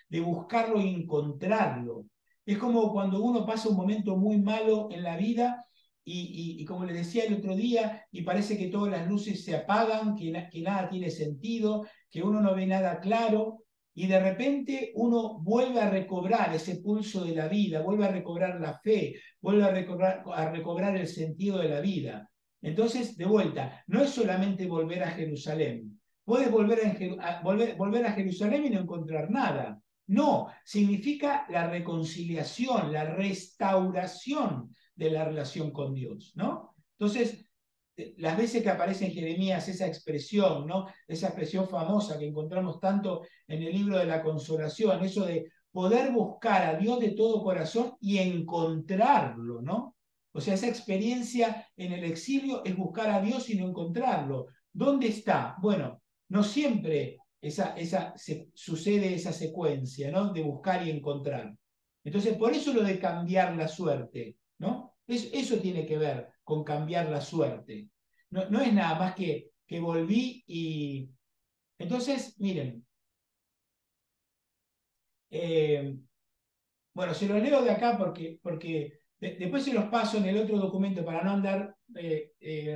de buscarlo y encontrarlo. Es como cuando uno pasa un momento muy malo en la vida y como les decía el otro día, y parece que todas las luces se apagan, que nada tiene sentido, que uno no ve nada claro, y de repente uno vuelve a recobrar ese pulso de la vida, vuelve a recobrar la fe, vuelve a recobrar el sentido de la vida. Entonces, de vuelta, no es solamente volver a Jerusalén. Puedes volver a Jerusalén y no encontrar nada. No, significa la reconciliación, la restauración de la relación con Dios, ¿no? Entonces, las veces que aparece en Jeremías esa expresión, ¿no? Esa expresión famosa que encontramos tanto en el libro de la consolación, eso de poder buscar a Dios de todo corazón y encontrarlo, ¿no? O sea, esa experiencia en el exilio es buscar a Dios y no encontrarlo. ¿Dónde está? Bueno, no siempre sucede esa secuencia, ¿no? De buscar y encontrar. Entonces, por eso lo de cambiar la suerte, ¿no? Eso tiene que ver con cambiar la suerte. No es nada más que volví y... Entonces, miren, bueno, se los leo de acá porque después se los paso en el otro documento para no andar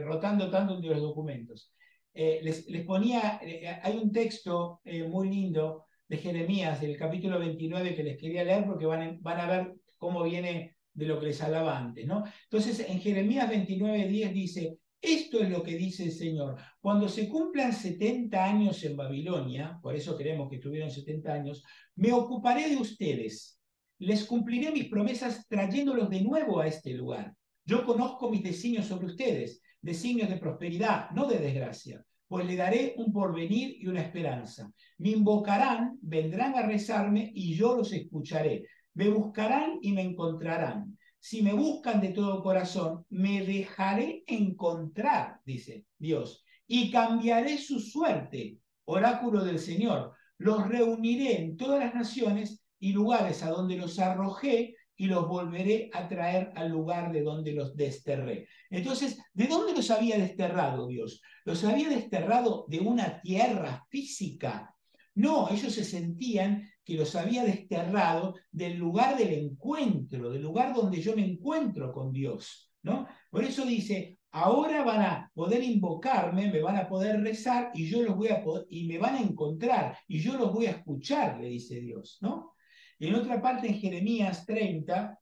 rotando tanto entre los documentos. Les ponía, hay un texto muy lindo de Jeremías, del capítulo 29, que les quería leer porque van a ver cómo viene de lo que les hablaba antes, ¿no? Entonces, en Jeremías 29:10 dice, esto es lo que dice el Señor, cuando se cumplan 70 años en Babilonia, por eso creemos que estuvieron 70 años, me ocuparé de ustedes, les cumpliré mis promesas trayéndolos de nuevo a este lugar. Yo conozco mis designios sobre ustedes, designios de prosperidad, no de desgracia, pues le daré un porvenir y una esperanza. Me invocarán, vendrán a rezarme y yo los escucharé. Me buscarán y me encontrarán. Si me buscan de todo corazón, me dejaré encontrar, dice Dios, y cambiaré su suerte. Oráculo del Señor. Los reuniré en todas las naciones y lugares a donde los arrojé y los volveré a traer al lugar de donde los desterré. Entonces, ¿de dónde los había desterrado Dios? Los había desterrado de una tierra física. No, ellos se sentían que los había desterrado del lugar del encuentro, del lugar donde yo me encuentro con Dios, ¿no? Por eso dice, ahora van a poder invocarme, me van a poder rezar y yo los voy a poder, y me van a encontrar y yo los voy a escuchar, le dice Dios, ¿no? En otra parte, en Jeremías 30,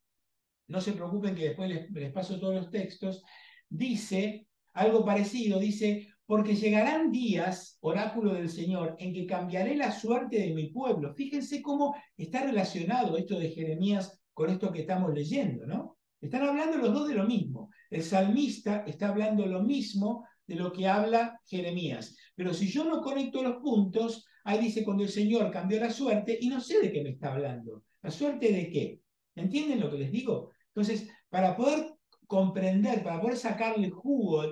no se preocupen que después les paso todos los textos, dice algo parecido, dice, porque llegarán días, oráculo del Señor, en que cambiaré la suerte de mi pueblo. Fíjense cómo está relacionado esto de Jeremías con esto que estamos leyendo, ¿no? Están hablando los dos de lo mismo. El salmista está hablando lo mismo de lo que habla Jeremías. Pero si yo no conecto los puntos, ahí dice cuando el Señor cambió la suerte y no sé de qué me está hablando. ¿La suerte de qué? ¿Entienden lo que les digo? Entonces, para poder comprender, para poder sacarle jugo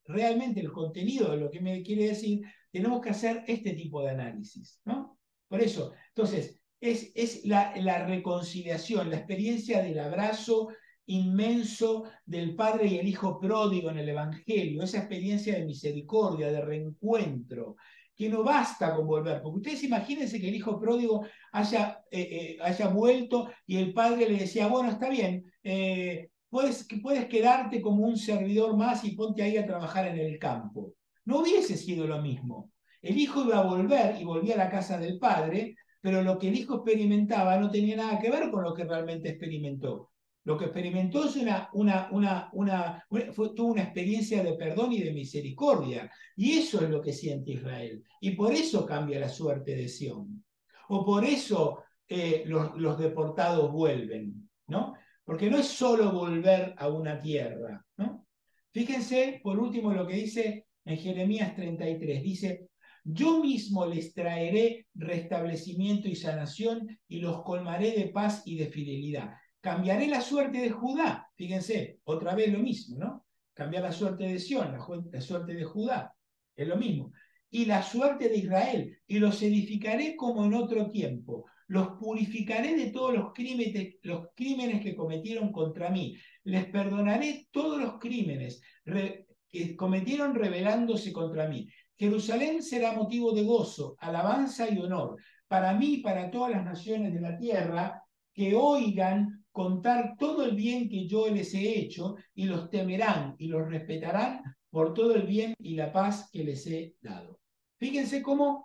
realmente el contenido de lo que me quiere decir, tenemos que hacer este tipo de análisis, ¿no? Por eso, entonces, es la reconciliación, la experiencia del abrazo inmenso del Padre y el Hijo pródigo en el Evangelio, esa experiencia de misericordia, de reencuentro, que no basta con volver, porque ustedes imagínense que el Hijo pródigo haya vuelto y el Padre le decía, bueno, está bien, puedes quedarte como un servidor más y ponte ahí a trabajar en el campo. No hubiese sido lo mismo. El Hijo iba a volver y volvía a la casa del Padre, pero lo que el Hijo experimentaba no tenía nada que ver con lo que realmente experimentó. Lo que experimentó es tuvo una experiencia de perdón y de misericordia. Y eso es lo que siente Israel. Y por eso cambia la suerte de Sión. O por eso los deportados vuelven, ¿no? Porque no es solo volver a una tierra, ¿no? Fíjense, por último, lo que dice en Jeremías 33. Dice, yo mismo les traeré restablecimiento y sanación y los colmaré de paz y de fidelidad. Cambiaré la suerte de Judá. Fíjense, otra vez lo mismo, ¿no? Cambiar la suerte de Sión, la suerte de Judá. Es lo mismo. Y la suerte de Israel. Y los edificaré como en otro tiempo. Los purificaré de todos los crímenes que cometieron contra mí. Les perdonaré todos los crímenes que cometieron rebelándose contra mí. Jerusalén será motivo de gozo, alabanza y honor para mí y para todas las naciones de la tierra, que oigan contar todo el bien que yo les he hecho y los temerán y los respetarán por todo el bien y la paz que les he dado. Fíjense cómo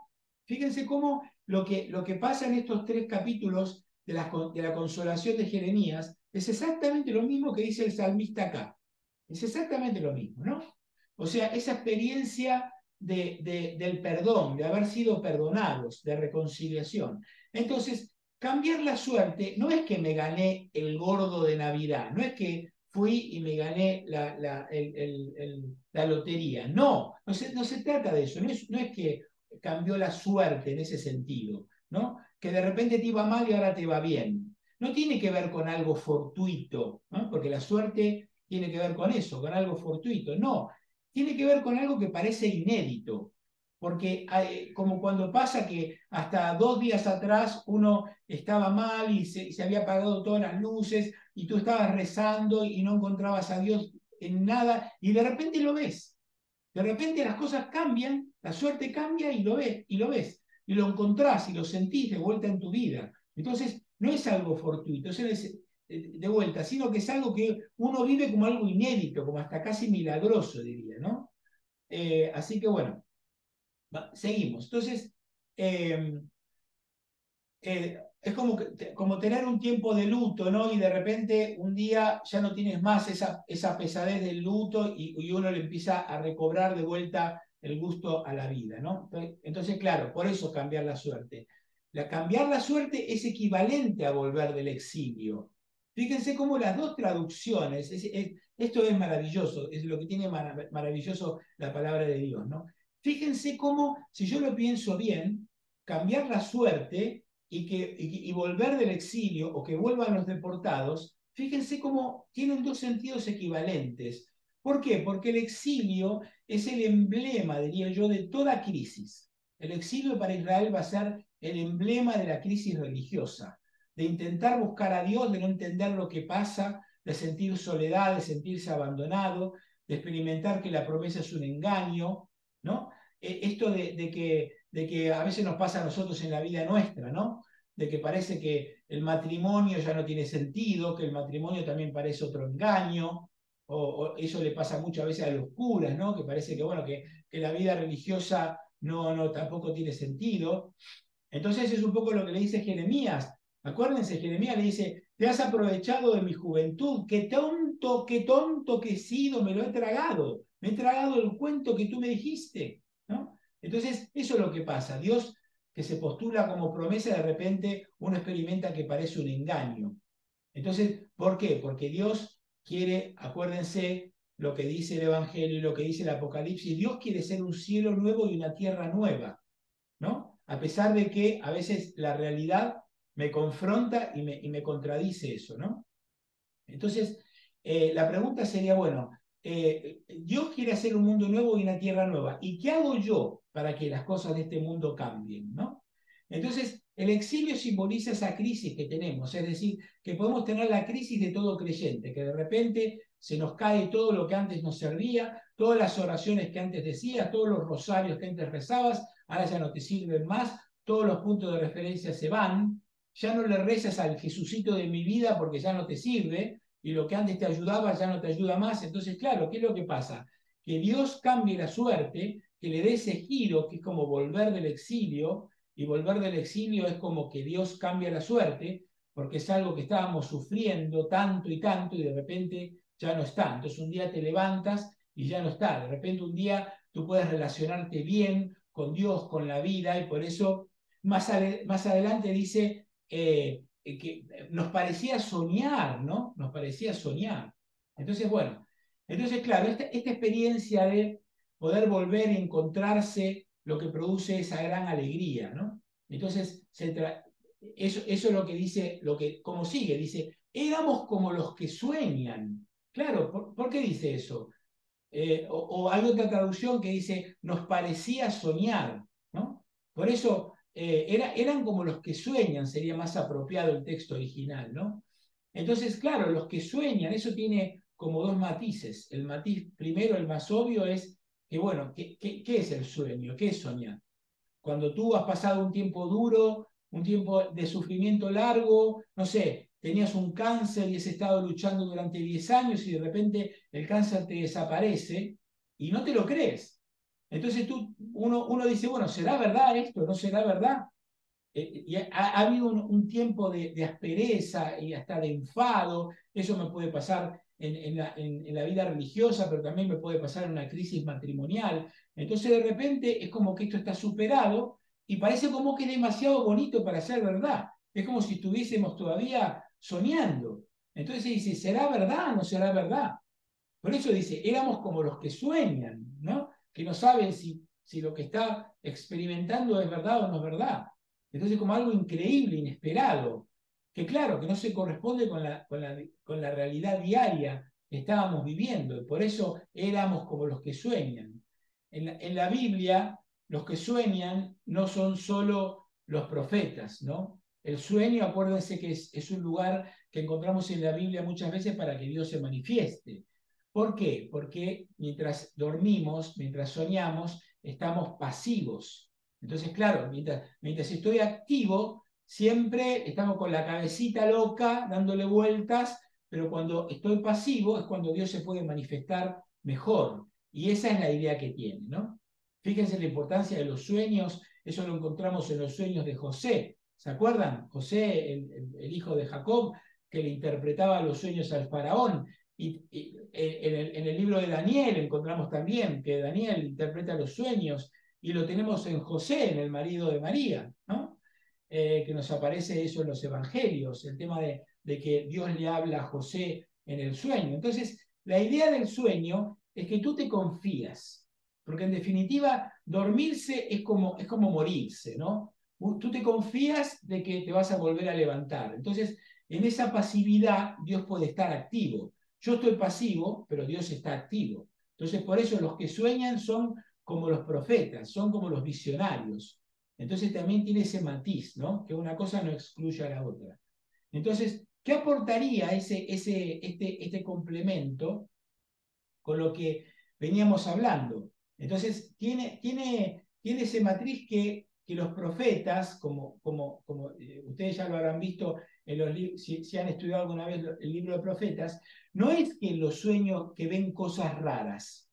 lo que pasa en estos 3 capítulos de la consolación de Jeremías es exactamente lo mismo que dice el salmista acá. Es exactamente lo mismo, ¿no? O sea, esa experiencia del perdón, de haber sido perdonados, de reconciliación. Entonces, cambiar la suerte no es que me gané el gordo de Navidad, no es que fui y me gané la lotería. No, no se trata de eso, no es que cambió la suerte en ese sentido, ¿no? Que de repente te iba mal y ahora te va bien. No tiene que ver con algo fortuito, ¿no? Porque la suerte tiene que ver con eso, con algo fortuito. No, tiene que ver con algo que parece inédito. Porque como cuando pasa que hasta 2 días atrás uno estaba mal y se había apagado todas las luces y tú estabas rezando y no encontrabas a Dios en nada y de repente lo ves. De repente las cosas cambian, la suerte cambia y lo ves, y lo encontrás y lo sentís de vuelta en tu vida. Entonces, no es algo fortuito, es de vuelta, sino que es algo que uno vive como algo inédito, como hasta casi milagroso, diría, ¿no? Así que bueno, seguimos. Entonces, es como tener un tiempo de luto, ¿no? Y de repente un día ya no tienes más esa pesadez del luto y uno le empieza a recobrar de vuelta el gusto a la vida, ¿no? Entonces, claro, por eso cambiar la suerte. Cambiar la suerte es equivalente a volver del exilio. Fíjense cómo las dos traducciones, esto es maravilloso, es lo que tiene maravilloso la palabra de Dios, ¿no? Fíjense cómo, si yo lo pienso bien, cambiar la suerte y volver del exilio o que vuelvan los deportados, fíjense cómo tienen dos sentidos equivalentes. ¿Por qué? Porque el exilio es el emblema, diría yo, de toda crisis. El exilio para Israel va a ser el emblema de la crisis religiosa, de intentar buscar a Dios, de no entender lo que pasa, de sentir soledad, de sentirse abandonado, de experimentar que la promesa es un engaño, ¿no? Esto de que a veces nos pasa a nosotros en la vida nuestra, ¿no? De que parece que el matrimonio ya no tiene sentido, que el matrimonio también parece otro engaño, o eso le pasa muchas veces a los curas, ¿no? Que parece que, bueno, que la vida religiosa no, tampoco tiene sentido. Entonces es un poco lo que le dice Jeremías. Acuérdense, Jeremías le dice, te has aprovechado de mi juventud, qué tonto que he sido, me lo he tragado el cuento que tú me dijiste, ¿no? Entonces eso es lo que pasa. Dios que se postula como promesa, de repente uno experimenta que parece un engaño. Entonces, ¿por qué? Porque Dios quiere, acuérdense lo que dice el Evangelio y lo que dice el Apocalipsis, Dios quiere ser un cielo nuevo y una tierra nueva, ¿no? A pesar de que a veces la realidad me confronta y me contradice eso, ¿no? Entonces, la pregunta sería, bueno, Dios quiere hacer un mundo nuevo y una tierra nueva. ¿Y qué hago yo para que las cosas de este mundo cambien, ¿no? Entonces, el exilio simboliza esa crisis que tenemos, es decir, que podemos tener la crisis de todo creyente, que de repente se nos cae todo lo que antes nos servía, todas las oraciones que antes decías, todos los rosarios que antes rezabas, ahora ya no te sirven más, todos los puntos de referencia se van, ya no le rezas al Jesucito de mi vida porque ya no te sirve, y lo que antes te ayudaba ya no te ayuda más. Entonces, claro, ¿qué es lo que pasa? Que Dios cambie la suerte, que le dé ese giro, que es como volver del exilio, y volver del exilio es como que Dios cambia la suerte, porque es algo que estábamos sufriendo tanto y de repente ya no está. Entonces un día te levantas y ya no está. De repente un día tú puedes relacionarte bien con Dios, con la vida, y por eso más adelante dice que nos parecía soñar, ¿no? Nos parecía soñar. Entonces, bueno, entonces, claro, esta experiencia de poder volver a encontrarse lo que produce esa gran alegría, ¿no? Entonces, eso es lo que dice, como sigue, dice, éramos como los que sueñan. Claro, ¿por qué dice eso? O hay otra traducción que dice, nos parecía soñar, ¿no? Por eso, eran como los que sueñan, sería más apropiado el texto original, ¿no? Entonces, claro, los que sueñan, eso tiene como dos matices. El matiz primero, el más obvio, es que, bueno, ¿qué es el sueño? ¿Qué es soñar? Cuando tú has pasado un tiempo duro, un tiempo de sufrimiento largo, no sé, tenías un cáncer y has estado luchando durante 10 años y de repente el cáncer te desaparece y no te lo crees. Entonces uno dice, bueno, ¿será verdad esto? ¿No será verdad? Y ha habido un tiempo de aspereza y hasta de enfado. Eso me puede pasar en la vida religiosa, pero también me puede pasar en una crisis matrimonial. Entonces de repente es como que esto está superado y parece como que es demasiado bonito para ser verdad. Es como si estuviésemos todavía soñando. Entonces dice, ¿será verdad o no será verdad? Por eso dice, éramos como los que sueñan, ¿no? Que no saben si lo que está experimentando es verdad o no es verdad. Entonces, como algo increíble, inesperado, que claro, que no se corresponde con la realidad diaria que estábamos viviendo, y por eso éramos como los que sueñan. En la Biblia, los que sueñan no son solo los profetas, ¿no? El sueño, acuérdense que es un lugar que encontramos en la Biblia muchas veces para que Dios se manifieste. ¿Por qué? Porque mientras dormimos, mientras soñamos, estamos pasivos. Entonces, claro, mientras estoy activo, siempre estamos con la cabecita loca, dándole vueltas, pero cuando estoy pasivo es cuando Dios se puede manifestar mejor. Y esa es la idea que tiene, ¿no? Fíjense la importancia de los sueños, eso lo encontramos en los sueños de José. ¿Se acuerdan? José, el hijo de Jacob, que le interpretaba los sueños al faraón. Y en el libro de Daniel encontramos también que Daniel interpreta los sueños y lo tenemos en José, en el marido de María, ¿no? que nos aparece eso en los evangelios, el tema de que Dios le habla a José en el sueño. Entonces, la idea del sueño es que tú te confías, porque en definitiva, dormirse es como morirse, ¿no? Tú te confías de que te vas a volver a levantar. Entonces, en esa pasividad, Dios puede estar activo. Yo estoy pasivo, pero Dios está activo. Entonces, por eso los que sueñan son como los profetas, son como los visionarios. Entonces también tiene ese matiz, ¿no? Que una cosa no excluye a la otra. Entonces, ¿qué aportaría este complemento con lo que veníamos hablando? Entonces, tiene ese matriz que los profetas, como ustedes ya lo habrán visto en los si han estudiado alguna vez el libro de profetas, no es que en los sueños que ven cosas raras,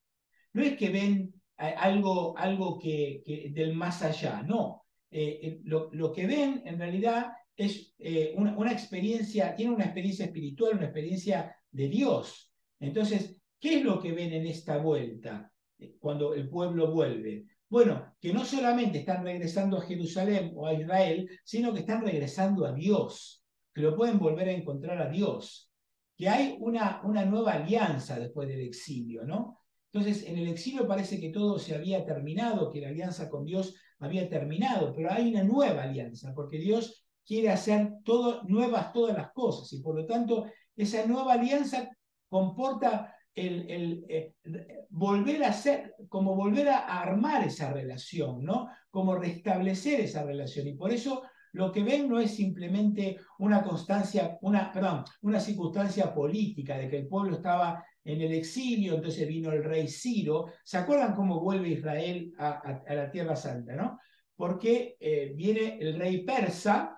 no es que ven algo del más allá, no. Lo que ven en realidad es una experiencia, tiene una experiencia espiritual, una experiencia de Dios. Entonces, ¿qué es lo que ven en esta vuelta cuando el pueblo vuelve? Bueno, que no solamente están regresando a Jerusalén o a Israel, sino que están regresando a Dios, que lo pueden volver a encontrar a Dios, que hay una nueva alianza después del exilio, ¿no? Entonces, en el exilio parece que todo se había terminado, que la alianza con Dios había terminado, pero hay una nueva alianza, porque Dios quiere hacer nuevas todas las cosas, y por lo tanto, esa nueva alianza comporta volver a hacer, como volver a armar esa relación, ¿no? Como restablecer esa relación, y por eso lo que ven no es simplemente una circunstancia política de que el pueblo estaba en el exilio, entonces vino el rey Ciro. ¿Se acuerdan cómo vuelve Israel a la Tierra Santa, no? Porque viene el rey persa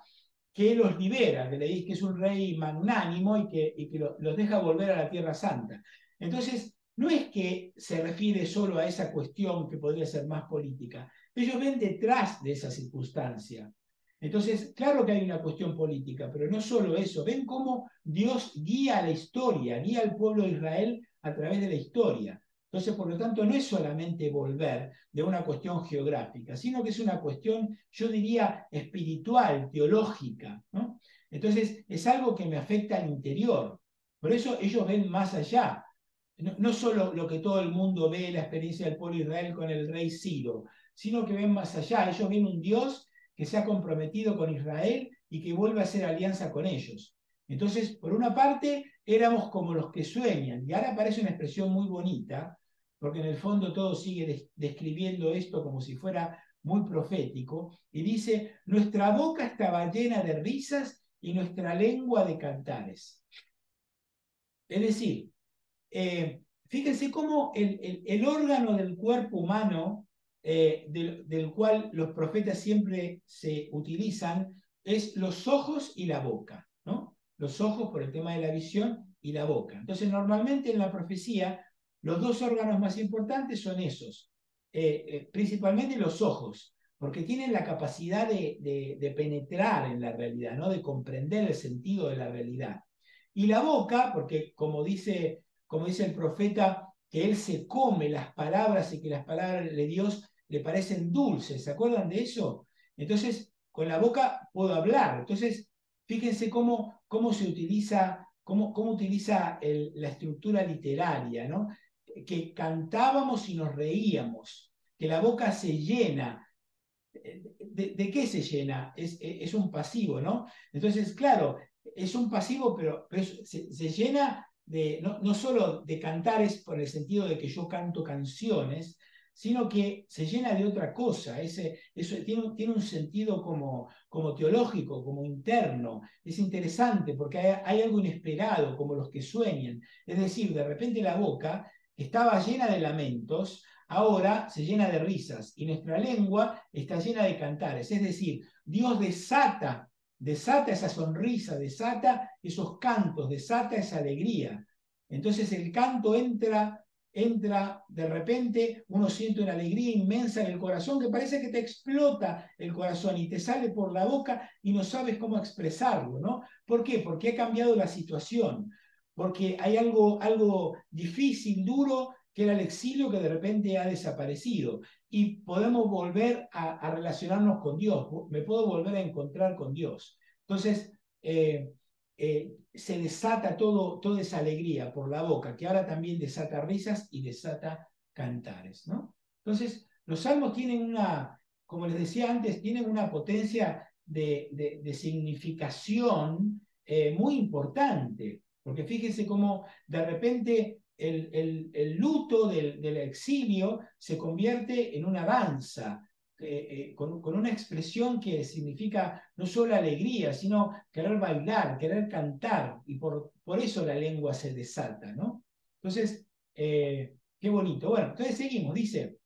que los libera, que es un rey magnánimo y que los deja volver a la Tierra Santa. Entonces, no es que se refiere solo a esa cuestión que podría ser más política. Ellos ven detrás de esa circunstancia. Entonces, claro que hay una cuestión política, pero no solo eso. Ven cómo Dios guía la historia, guía al pueblo de Israel a través de la historia. Entonces, por lo tanto, no es solamente volver de una cuestión geográfica, sino que es una cuestión, yo diría, espiritual, teológica, ¿no? Entonces, es algo que me afecta al interior. Por eso ellos ven más allá. No solo lo que todo el mundo ve, la experiencia del pueblo de Israel con el rey Ciro, sino que ven más allá. Ellos ven un Dios que se ha comprometido con Israel y que vuelve a hacer alianza con ellos. Entonces, por una parte, éramos como los que sueñan, y ahora aparece una expresión muy bonita, porque en el fondo todo sigue describiendo esto como si fuera muy profético, y dice, nuestra boca estaba llena de risas y nuestra lengua de cantares. Es decir, fíjense cómo el órgano del cuerpo humano del cual los profetas siempre se utilizan es los ojos y la boca, ¿no? Los ojos por el tema de la visión y la boca. Entonces, normalmente en la profecía, los dos órganos más importantes son esos, principalmente los ojos, porque tienen la capacidad de penetrar en la realidad, ¿no? De comprender el sentido de la realidad. Y la boca, porque como dice el profeta, que él se come las palabras y que las palabras de Dios le parecen dulces. ¿Se acuerdan de eso? Entonces, con la boca puedo hablar. Entonces, fíjense cómo se utiliza, cómo utiliza la estructura literaria, ¿no? Que cantábamos y nos reíamos, que la boca se llena. ¿De qué se llena? Es un pasivo, ¿no? Entonces, claro, es un pasivo, pero se llena no solo de cantares por el sentido de que yo canto canciones, sino que se llena de otra cosa. Eso tiene un sentido como teológico, como interno. Es interesante porque hay algo inesperado, como los que sueñan. Es decir, de repente la boca estaba llena de lamentos, ahora se llena de risas y nuestra lengua está llena de cantares. Es decir, Dios desata esa sonrisa, desata esos cantos, desata esa alegría. Entonces el canto entra, de repente uno siente una alegría inmensa en el corazón que parece que te explota el corazón y te sale por la boca y no sabes cómo expresarlo, ¿no? ¿Por qué? Porque ha cambiado la situación, porque hay algo difícil, duro, que era el exilio que de repente ha desaparecido. Y podemos volver a relacionarnos con Dios. Me puedo volver a encontrar con Dios. Entonces, se desata toda esa alegría por la boca, que ahora también desata risas y desata cantares, ¿no? Entonces, los salmos tienen una, como les decía antes, tienen una potencia de significación muy importante, porque fíjense cómo de repente el luto del exilio se convierte en una danza, con una expresión que significa no solo alegría, sino querer bailar, querer cantar, y por eso la lengua se desata, ¿no? Entonces, qué bonito. Bueno, entonces seguimos, dice,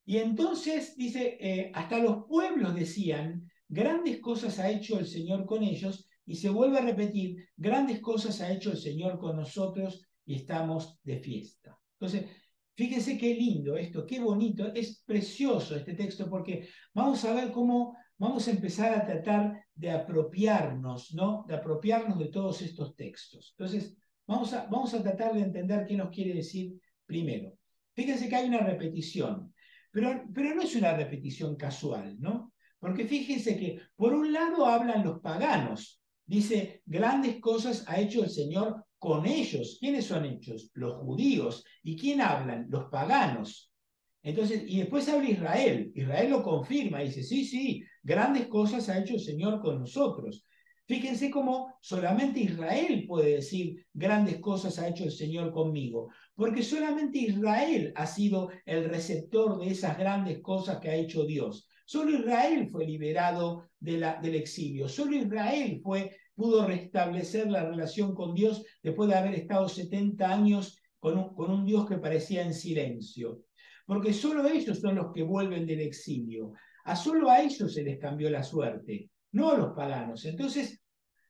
y entonces, dice, hasta los pueblos decían, grandes cosas ha hecho el Señor con ellos, y se vuelve a repetir, grandes cosas ha hecho el Señor con nosotros, y estamos de fiesta. Entonces, fíjense qué lindo esto, qué bonito, es precioso este texto, porque vamos a ver cómo vamos a empezar a tratar de apropiarnos, ¿no? De apropiarnos de todos estos textos. Entonces, vamos a tratar de entender qué nos quiere decir primero. Fíjense que hay una repetición. Pero no es una repetición casual, ¿no? Porque fíjense que por un lado hablan los paganos, dice, grandes cosas ha hecho el Señor con ellos. ¿Quiénes son ellos? Los judíos. ¿Y quién hablan? Los paganos. Entonces, y después habla Israel. Israel lo confirma, dice, sí, sí, grandes cosas ha hecho el Señor con nosotros. Fíjense cómo solamente Israel puede decir, grandes cosas ha hecho el Señor conmigo, porque solamente Israel ha sido el receptor de esas grandes cosas que ha hecho Dios. Solo Israel fue liberado del exilio, solo Israel pudo restablecer la relación con Dios después de haber estado 70 años con un Dios que parecía en silencio. Porque solo ellos son los que vuelven del exilio. Solo a ellos se les cambió la suerte, no a los paganos. Entonces,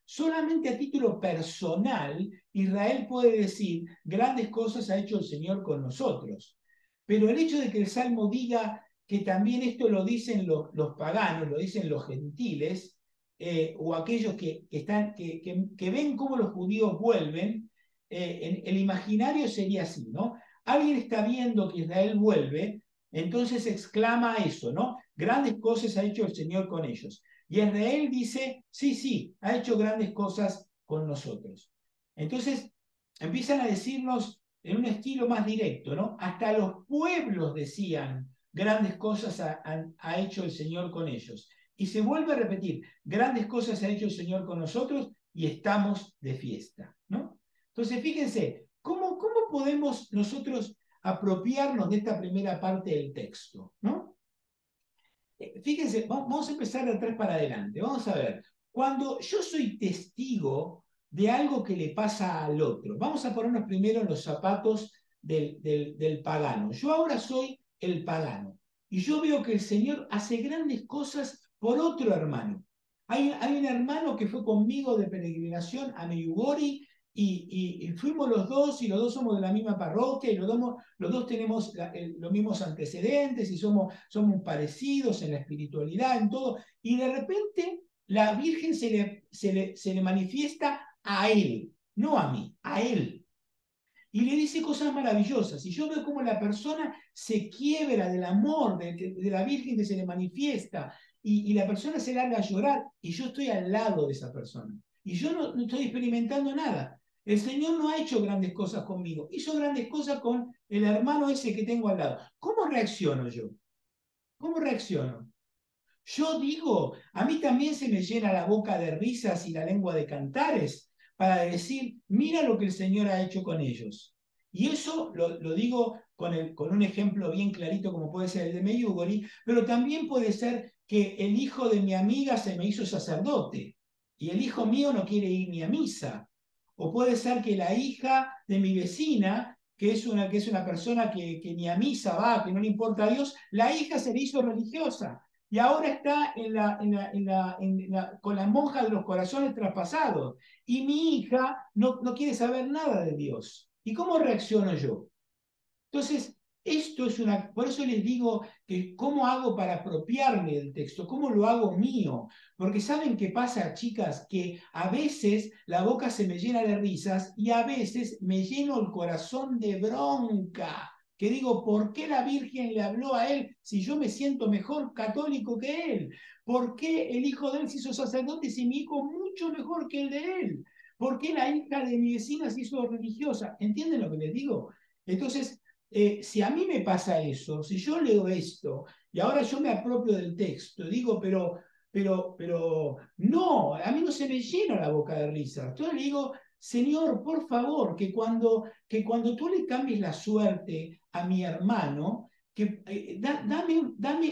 solamente a título personal, Israel puede decir, grandes cosas ha hecho el Señor con nosotros. Pero el hecho de que el Salmo diga que también esto lo dicen los paganos, lo dicen los gentiles, o aquellos que ven cómo los judíos vuelven, el imaginario sería así, ¿no? Alguien está viendo que Israel vuelve, entonces exclama eso, ¿no? Grandes cosas ha hecho el Señor con ellos. Y Israel dice, sí, sí, ha hecho grandes cosas con nosotros. Entonces empiezan a decirnos en un estilo más directo, ¿no? Hasta los pueblos decían, grandes cosas ha hecho el Señor con ellos. Y se vuelve a repetir, grandes cosas ha hecho el Señor con nosotros y estamos de fiesta, ¿no? Entonces, fíjense, ¿cómo podemos nosotros apropiarnos de esta primera parte del texto, ¿no? Fíjense, vamos a empezar de atrás para adelante. Vamos a ver, cuando yo soy testigo de algo que le pasa al otro, vamos a ponernos primero en los zapatos del pagano. Yo ahora soy el pagano y yo veo que el Señor hace grandes cosas por otro hermano. Hay un hermano que fue conmigo de peregrinación a Meyugori y fuimos los dos, y los dos somos de la misma parroquia, y los dos tenemos los mismos antecedentes, y somos parecidos en la espiritualidad, en todo, y de repente la Virgen se le manifiesta a él, no a mí, a él. Y le dice cosas maravillosas. Y yo veo cómo la persona se quiebra del amor de la Virgen que se le manifiesta. Y la persona se larga a llorar. Y yo estoy al lado de esa persona. Y yo no estoy experimentando nada. El Señor no ha hecho grandes cosas conmigo. Hizo grandes cosas con el hermano ese que tengo al lado. ¿Cómo reacciono yo? ¿Cómo reacciono? Yo digo, a mí también se me llena la boca de risas y la lengua de cantares para decir, mira lo que el Señor ha hecho con ellos. Y eso lo digo con un ejemplo bien clarito como puede ser el de Meyugori, pero también puede ser que el hijo de mi amiga se me hizo sacerdote y el hijo mío no quiere ir ni a misa. O puede ser que la hija de mi vecina, que es una persona que ni a misa va, que no le importa a Dios, la hija se le hizo religiosa y ahora está con la monja de los corazones traspasados. Y mi hija no quiere saber nada de Dios. ¿Y cómo reacciono yo? Entonces, esto es una... Por eso les digo que cómo hago para apropiarme del texto, cómo lo hago mío. Porque ¿saben qué pasa, chicas? Que a veces la boca se me llena de risas y a veces me lleno el corazón de bronca. Que digo, ¿por qué la Virgen le habló a él si yo me siento mejor católico que él? ¿Por qué el hijo de él se hizo sacerdote si mi hijo mucho mejor que el de él? ¿Por qué la hija de mi vecina se hizo religiosa? ¿Entienden lo que les digo? Entonces, si a mí me pasa eso, si yo leo esto y ahora yo me apropio del texto, digo, pero, no, a mí no se me llena la boca de risa. Entonces le digo, Señor, por favor, que cuando tú le cambies la suerte a mi hermano, que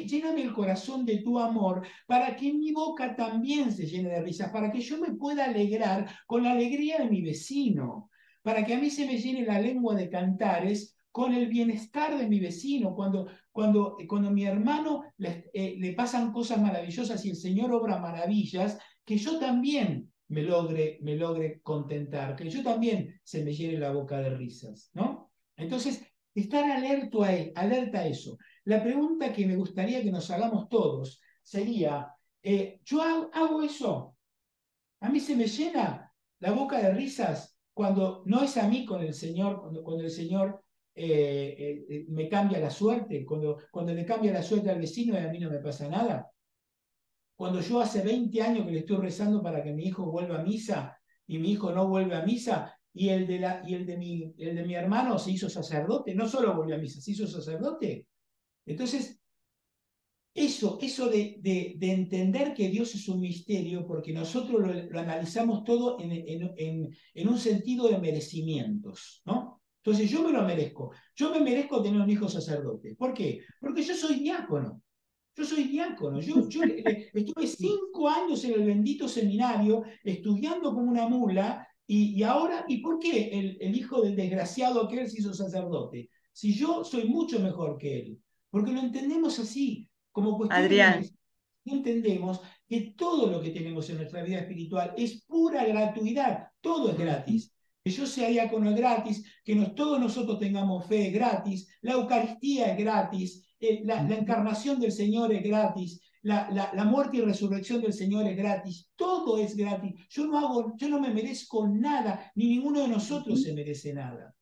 lléname el corazón de tu amor para que mi boca también se llene de risas, para que yo me pueda alegrar con la alegría de mi vecino, para que a mí se me llene la lengua de cantares con el bienestar de mi vecino, cuando mi hermano le pasan cosas maravillosas y el Señor obra maravillas, que yo también me logre contentar, que yo también se me llene la boca de risas, ¿no? Entonces, estar alerta a eso. La pregunta que me gustaría que nos hagamos todos sería, ¿yo hago eso? ¿A mí se me llena la boca de risas cuando no es a mí con el Señor, cuando el Señor me cambia la suerte, cuando le cambia la suerte al vecino y a mí no me pasa nada? Cuando yo hace 20 años que le estoy rezando para que mi hijo vuelva a misa y mi hijo no vuelve a misa y el de mi hermano se hizo sacerdote, no solo volvió a misa, se hizo sacerdote. Entonces, eso de entender que Dios es un misterio, porque nosotros lo analizamos todo en un sentido de merecimientos, ¿no? Entonces yo me lo merezco. Yo me merezco tener un hijo sacerdote. ¿Por qué? Porque yo soy diácono. Yo soy diácono. Yo estuve 5 años en el bendito seminario estudiando como una mula y ahora, ¿y por qué el hijo del desgraciado que él se hizo sacerdote? Si yo soy mucho mejor que él. Porque lo entendemos así, como cuestión de Adrián, merecer. Entendemos que todo lo que tenemos en nuestra vida espiritual es pura gratuidad, todo es gratis. Que yo sea diácono es gratis, que todos nosotros tengamos fe es gratis, la Eucaristía es gratis, la encarnación del Señor es gratis, la muerte y resurrección del Señor es gratis, todo es gratis. Yo no me merezco nada, ni ninguno de nosotros se merece nada.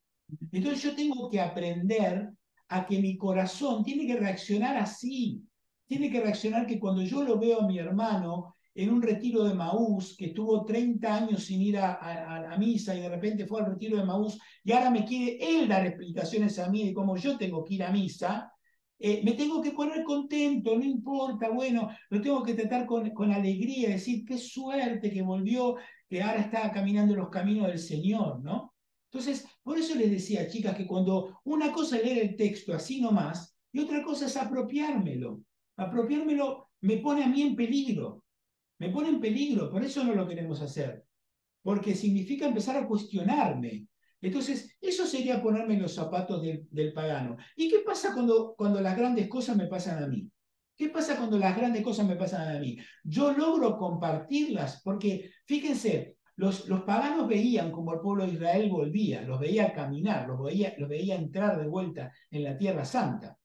Entonces yo tengo que aprender a que mi corazón tiene que reaccionar así, tiene que reaccionar que cuando yo lo veo a mi hermano en un retiro de Maús, que estuvo 30 años sin ir a misa y de repente fue al retiro de Maús y ahora me quiere él dar explicaciones a mí de cómo yo tengo que ir a misa, me tengo que poner contento, no importa, bueno, lo tengo que tratar con alegría, decir, qué suerte que volvió, que ahora está caminando los caminos del Señor, ¿no? Entonces, por eso les decía, chicas, que cuando una cosa es leer el texto así nomás y otra cosa es apropiármelo. Apropiármelo me pone a mí en peligro. Me pone en peligro, por eso no lo queremos hacer. Porque significa empezar a cuestionarme. Entonces, eso sería ponerme en los zapatos del pagano. ¿Y qué pasa cuando las grandes cosas me pasan a mí? ¿Qué pasa cuando las grandes cosas me pasan a mí? Yo logro compartirlas, porque fíjense, los paganos veían como el pueblo de Israel volvía, los veía caminar, los veía entrar de vuelta en la Tierra Santa.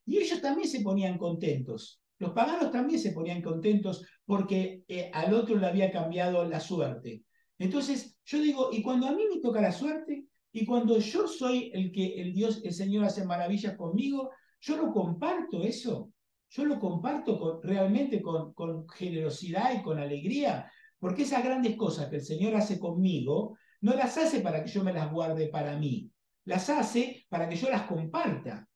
Y ellos también se ponían contentos. Los paganos también se ponían contentos porque al otro le había cambiado la suerte. Entonces yo digo, y cuando a mí me toca la suerte, y cuando yo soy el que el Dios, el Señor hace maravillas conmigo, yo lo comparto eso. Yo lo comparto realmente con generosidad y con alegría, porque esas grandes cosas que el Señor hace conmigo, no las hace para que yo me las guarde para mí, las hace para que yo las comparta,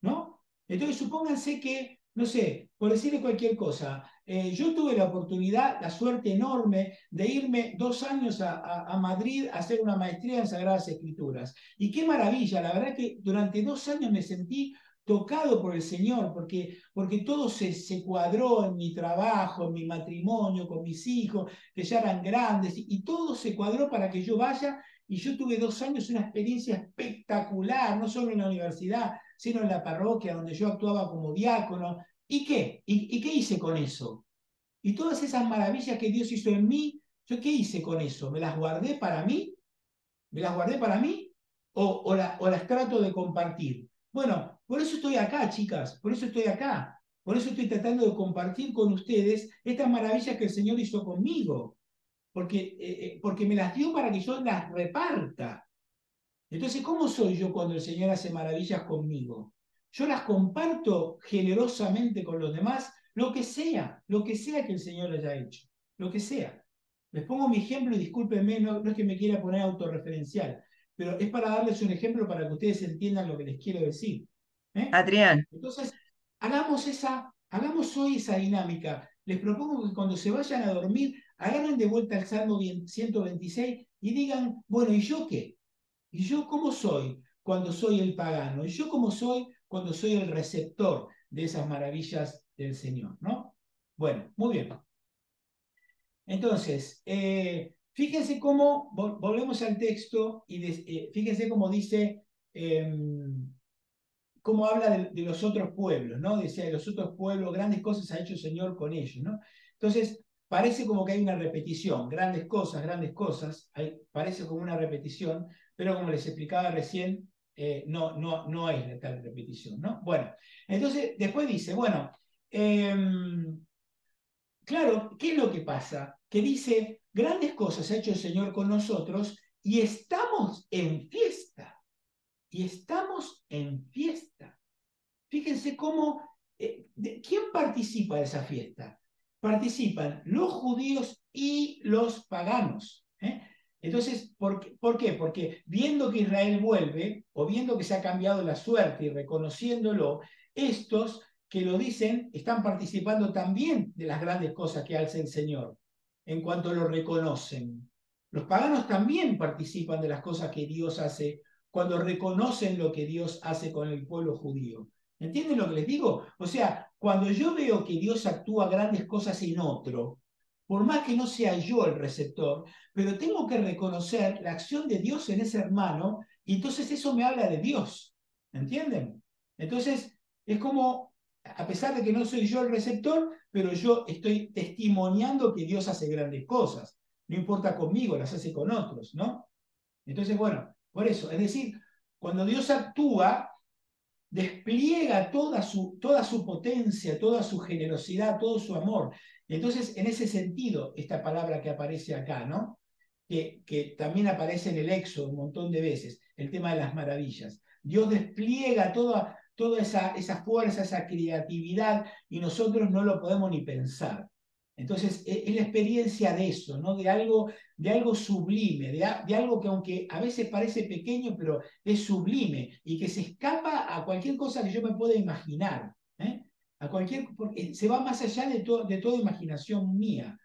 ¿no? Entonces, supónganse que, no sé, por decirle cualquier cosa, yo tuve la oportunidad, la suerte enorme de irme 2 años a Madrid a hacer una maestría en Sagradas Escrituras. Y qué maravilla, la verdad que durante 2 años me sentí tocado por el Señor, porque todo se cuadró en mi trabajo, en mi matrimonio, con mis hijos, que ya eran grandes, y todo se cuadró para que yo vaya, y yo tuve 2 años una experiencia espectacular, no solo en la universidad, sino en la parroquia donde yo actuaba como diácono. ¿Y qué? ¿Y qué hice con eso? Y todas esas maravillas que Dios hizo en mí, ¿yo qué hice con eso? ¿Me las guardé para mí? ¿Me las guardé para mí? ¿O las trato de compartir? Bueno, por eso estoy acá, chicas, por eso estoy acá. Por eso estoy tratando de compartir con ustedes estas maravillas que el Señor hizo conmigo, porque me las dio para que yo las reparta. Entonces, ¿cómo soy yo cuando el Señor hace maravillas conmigo? Yo las comparto generosamente con los demás, lo que sea que el Señor haya hecho, lo que sea. Les pongo mi ejemplo y discúlpenme, no es que me quiera poner autorreferencial, pero es para darles un ejemplo para que ustedes entiendan lo que les quiero decir. ¿Eh? Adrián, Entonces, hagamos hoy esa dinámica. Les propongo que cuando se vayan a dormir, agarren de vuelta el Salmo 126 y digan, bueno, ¿y yo qué? ¿Y yo cómo soy cuando soy el pagano? ¿Y yo cómo soy cuando soy el receptor de esas maravillas del Señor? ¿No? Bueno, muy bien. Entonces, fíjense cómo, volvemos al texto y fíjense cómo dice, cómo habla de los otros pueblos, ¿no? Decía, de los otros pueblos, grandes cosas ha hecho el Señor con ellos, ¿no? Entonces, parece como que hay una repetición, grandes cosas, parece como una repetición, pero como les explicaba recién, no es tal repetición, ¿no? Bueno, entonces después dice, bueno, claro, ¿qué es lo que pasa? Que dice, grandes cosas ha hecho el Señor con nosotros y estamos en fiesta, y estamos en fiesta. Fíjense cómo, ¿quién participa de esa fiesta? Participan los judíos y los paganos. Entonces, ¿por qué? Porque viendo que Israel vuelve, o viendo que se ha cambiado la suerte y reconociéndolo, estos que lo dicen están participando también de las grandes cosas que hace el Señor, en cuanto lo reconocen. Los paganos también participan de las cosas que Dios hace cuando reconocen lo que Dios hace con el pueblo judío. ¿Entienden lo que les digo? O sea, cuando yo veo que Dios actúa grandes cosas en otro, por más que no sea yo el receptor, pero tengo que reconocer la acción de Dios en ese hermano, y entonces eso me habla de Dios. ¿Entienden? Entonces, es como, a pesar de que no soy yo el receptor, pero yo estoy testimoniando que Dios hace grandes cosas. No importa conmigo, las hace con otros, ¿no? Entonces, bueno, por eso, es decir, cuando Dios actúa, despliega toda su potencia, toda su generosidad, todo su amor. Entonces, en ese sentido, esta palabra que aparece acá, ¿no? Que también aparece en el Éxodo un montón de veces, el tema de las maravillas. Dios despliega toda esa fuerza, esa creatividad, y nosotros no lo podemos ni pensar. Entonces, es la experiencia de eso, ¿no? De algo sublime, de algo que aunque a veces parece pequeño, pero es sublime y que se escapa a cualquier cosa que yo me pueda imaginar. Porque se va más allá de toda imaginación mía.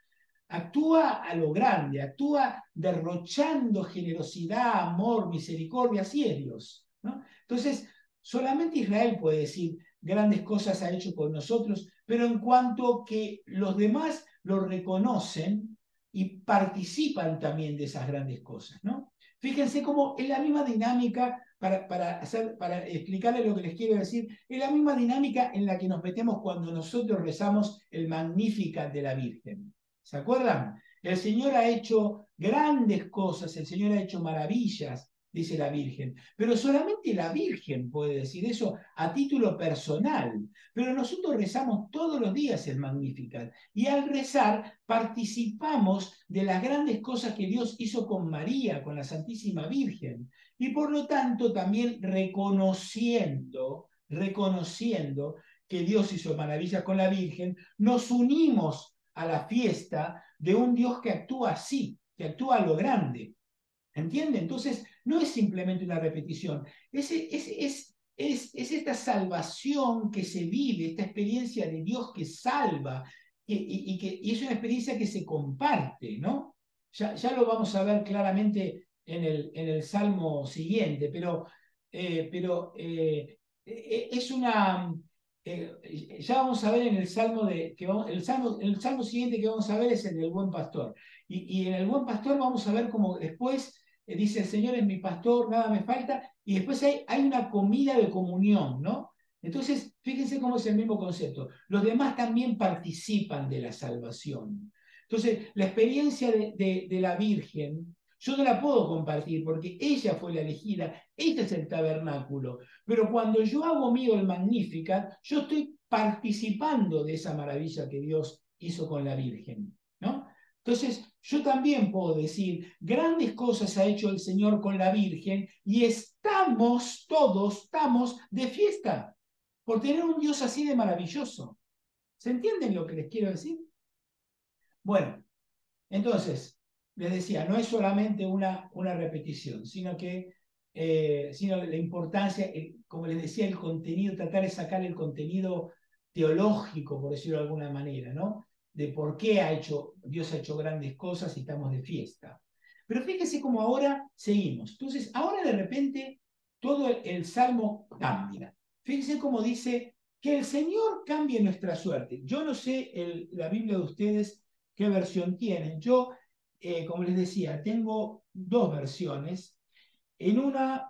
Actúa a lo grande, actúa derrochando generosidad, amor, misericordia, así es Dios, ¿no? Entonces, solamente Israel puede decir, grandes cosas ha hecho por nosotros, pero en cuanto que los demás lo reconocen y participan también de esas grandes cosas, ¿no? Fíjense cómo es la misma dinámica, para explicarles lo que les quiero decir, es la misma dinámica en la que nos metemos cuando nosotros rezamos el Magnificat de la Virgen. ¿Se acuerdan? El Señor ha hecho grandes cosas, el Señor ha hecho maravillas, dice la Virgen. Pero solamente la Virgen puede decir eso a título personal. Pero nosotros rezamos todos los días el Magnificat. Y al rezar participamos de las grandes cosas que Dios hizo con María, con la Santísima Virgen. Y por lo tanto también reconociendo que Dios hizo maravillas con la Virgen, nos unimos a la fiesta de un Dios que actúa así, que actúa a lo grande. ¿Entiende? Entonces, no es simplemente una repetición, es esta salvación que se vive, esta experiencia de Dios que salva, y es una experiencia que se comparte, ¿no? Ya lo vamos a ver claramente en el Salmo siguiente, es una... ya vamos a ver en el Salmo, el Salmo siguiente que vamos a ver es el del Buen Pastor. Y en el Buen Pastor vamos a ver cómo después dice: el Señor es mi pastor, nada me falta, y después hay una comida de comunión, ¿no? Entonces, fíjense cómo es el mismo concepto. Los demás también participan de la salvación. Entonces, la experiencia de la Virgen yo no la puedo compartir porque ella fue la elegida, este es el tabernáculo. Pero cuando yo hago mío el Magnificat, yo estoy participando de esa maravilla que Dios hizo con la Virgen, ¿no? Entonces, yo también puedo decir, grandes cosas ha hecho el Señor con la Virgen y todos estamos de fiesta por tener un Dios así de maravilloso. ¿Se entienden lo que les quiero decir? Bueno, entonces, les decía, no es solamente una repetición, sino la importancia, como les decía, el contenido, tratar de sacar el contenido teológico, por decirlo de alguna manera, ¿no? De por qué Dios ha hecho grandes cosas y estamos de fiesta. Pero fíjense cómo ahora seguimos. Entonces, ahora de repente todo el Salmo cambia. Fíjense cómo dice que el Señor cambie nuestra suerte. Yo no sé la Biblia de ustedes qué versión tienen. Yo, como les decía, tengo dos versiones. En una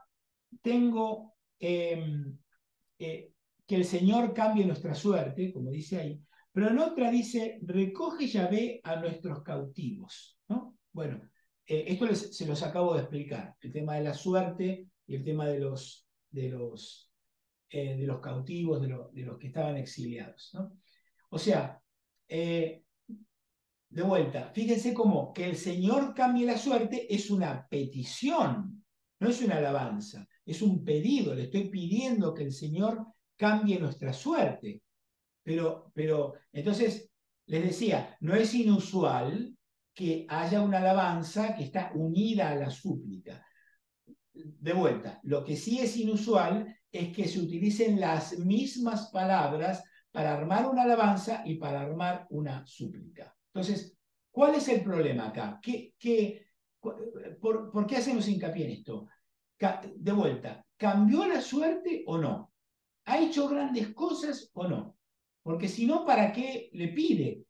tengo que el Señor cambie nuestra suerte, como dice ahí, pero en otra dice, recoge Yahvé a nuestros cautivos, ¿no? Bueno, esto se los acabo de explicar, el tema de la suerte y el tema de los cautivos, de los que estaban exiliados, ¿no? O sea, de vuelta, fíjense cómo que el Señor cambie la suerte es una petición, no es una alabanza, es un pedido, le estoy pidiendo que el Señor cambie nuestra suerte. Pero entonces, les decía, no es inusual que haya una alabanza que está unida a la súplica. De vuelta, lo que sí es inusual es que se utilicen las mismas palabras para armar una alabanza y para armar una súplica. Entonces, ¿cuál es el problema acá? ¿Por qué hacemos hincapié en esto? De vuelta, ¿cambió la suerte o no? ¿Ha hecho grandes cosas o no? Porque si no, ¿para qué le pide?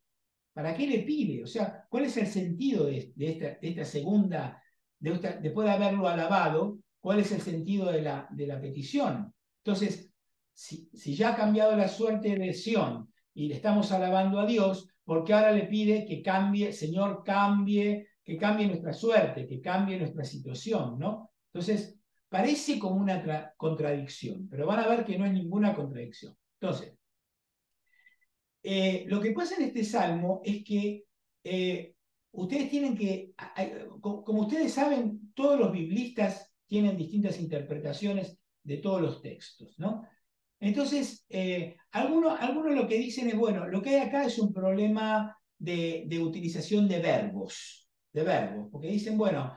¿Para qué le pide? O sea, ¿cuál es el sentido de esta segunda, después de haberlo alabado, cuál es el sentido de la petición? Entonces, si ya ha cambiado la suerte de Sión y le estamos alabando a Dios, ¿por qué ahora le pide que cambie, Señor, que cambie nuestra suerte, que cambie nuestra situación, ¿no? Entonces, parece como una contradicción, pero van a ver que no es ninguna contradicción. Entonces, lo que pasa en este salmo es que ustedes tienen que, como ustedes saben, todos los biblistas tienen distintas interpretaciones de todos los textos, ¿no? Entonces, algunos lo que dicen es, bueno, lo que hay acá es un problema de utilización de verbos, porque dicen, bueno,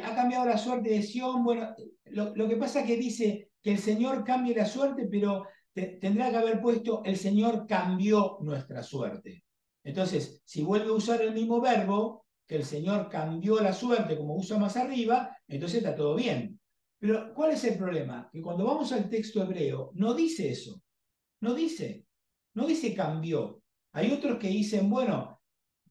ha cambiado la suerte de Sión, bueno, lo que pasa es que dice que el Señor cambie la suerte, pero tendrá que haber puesto el Señor cambió nuestra suerte. Entonces, si vuelve a usar el mismo verbo, que el Señor cambió la suerte como usa más arriba, entonces está todo bien. Pero, ¿cuál es el problema? Que cuando vamos al texto hebreo, no dice eso. No dice cambió. Hay otros que dicen, bueno,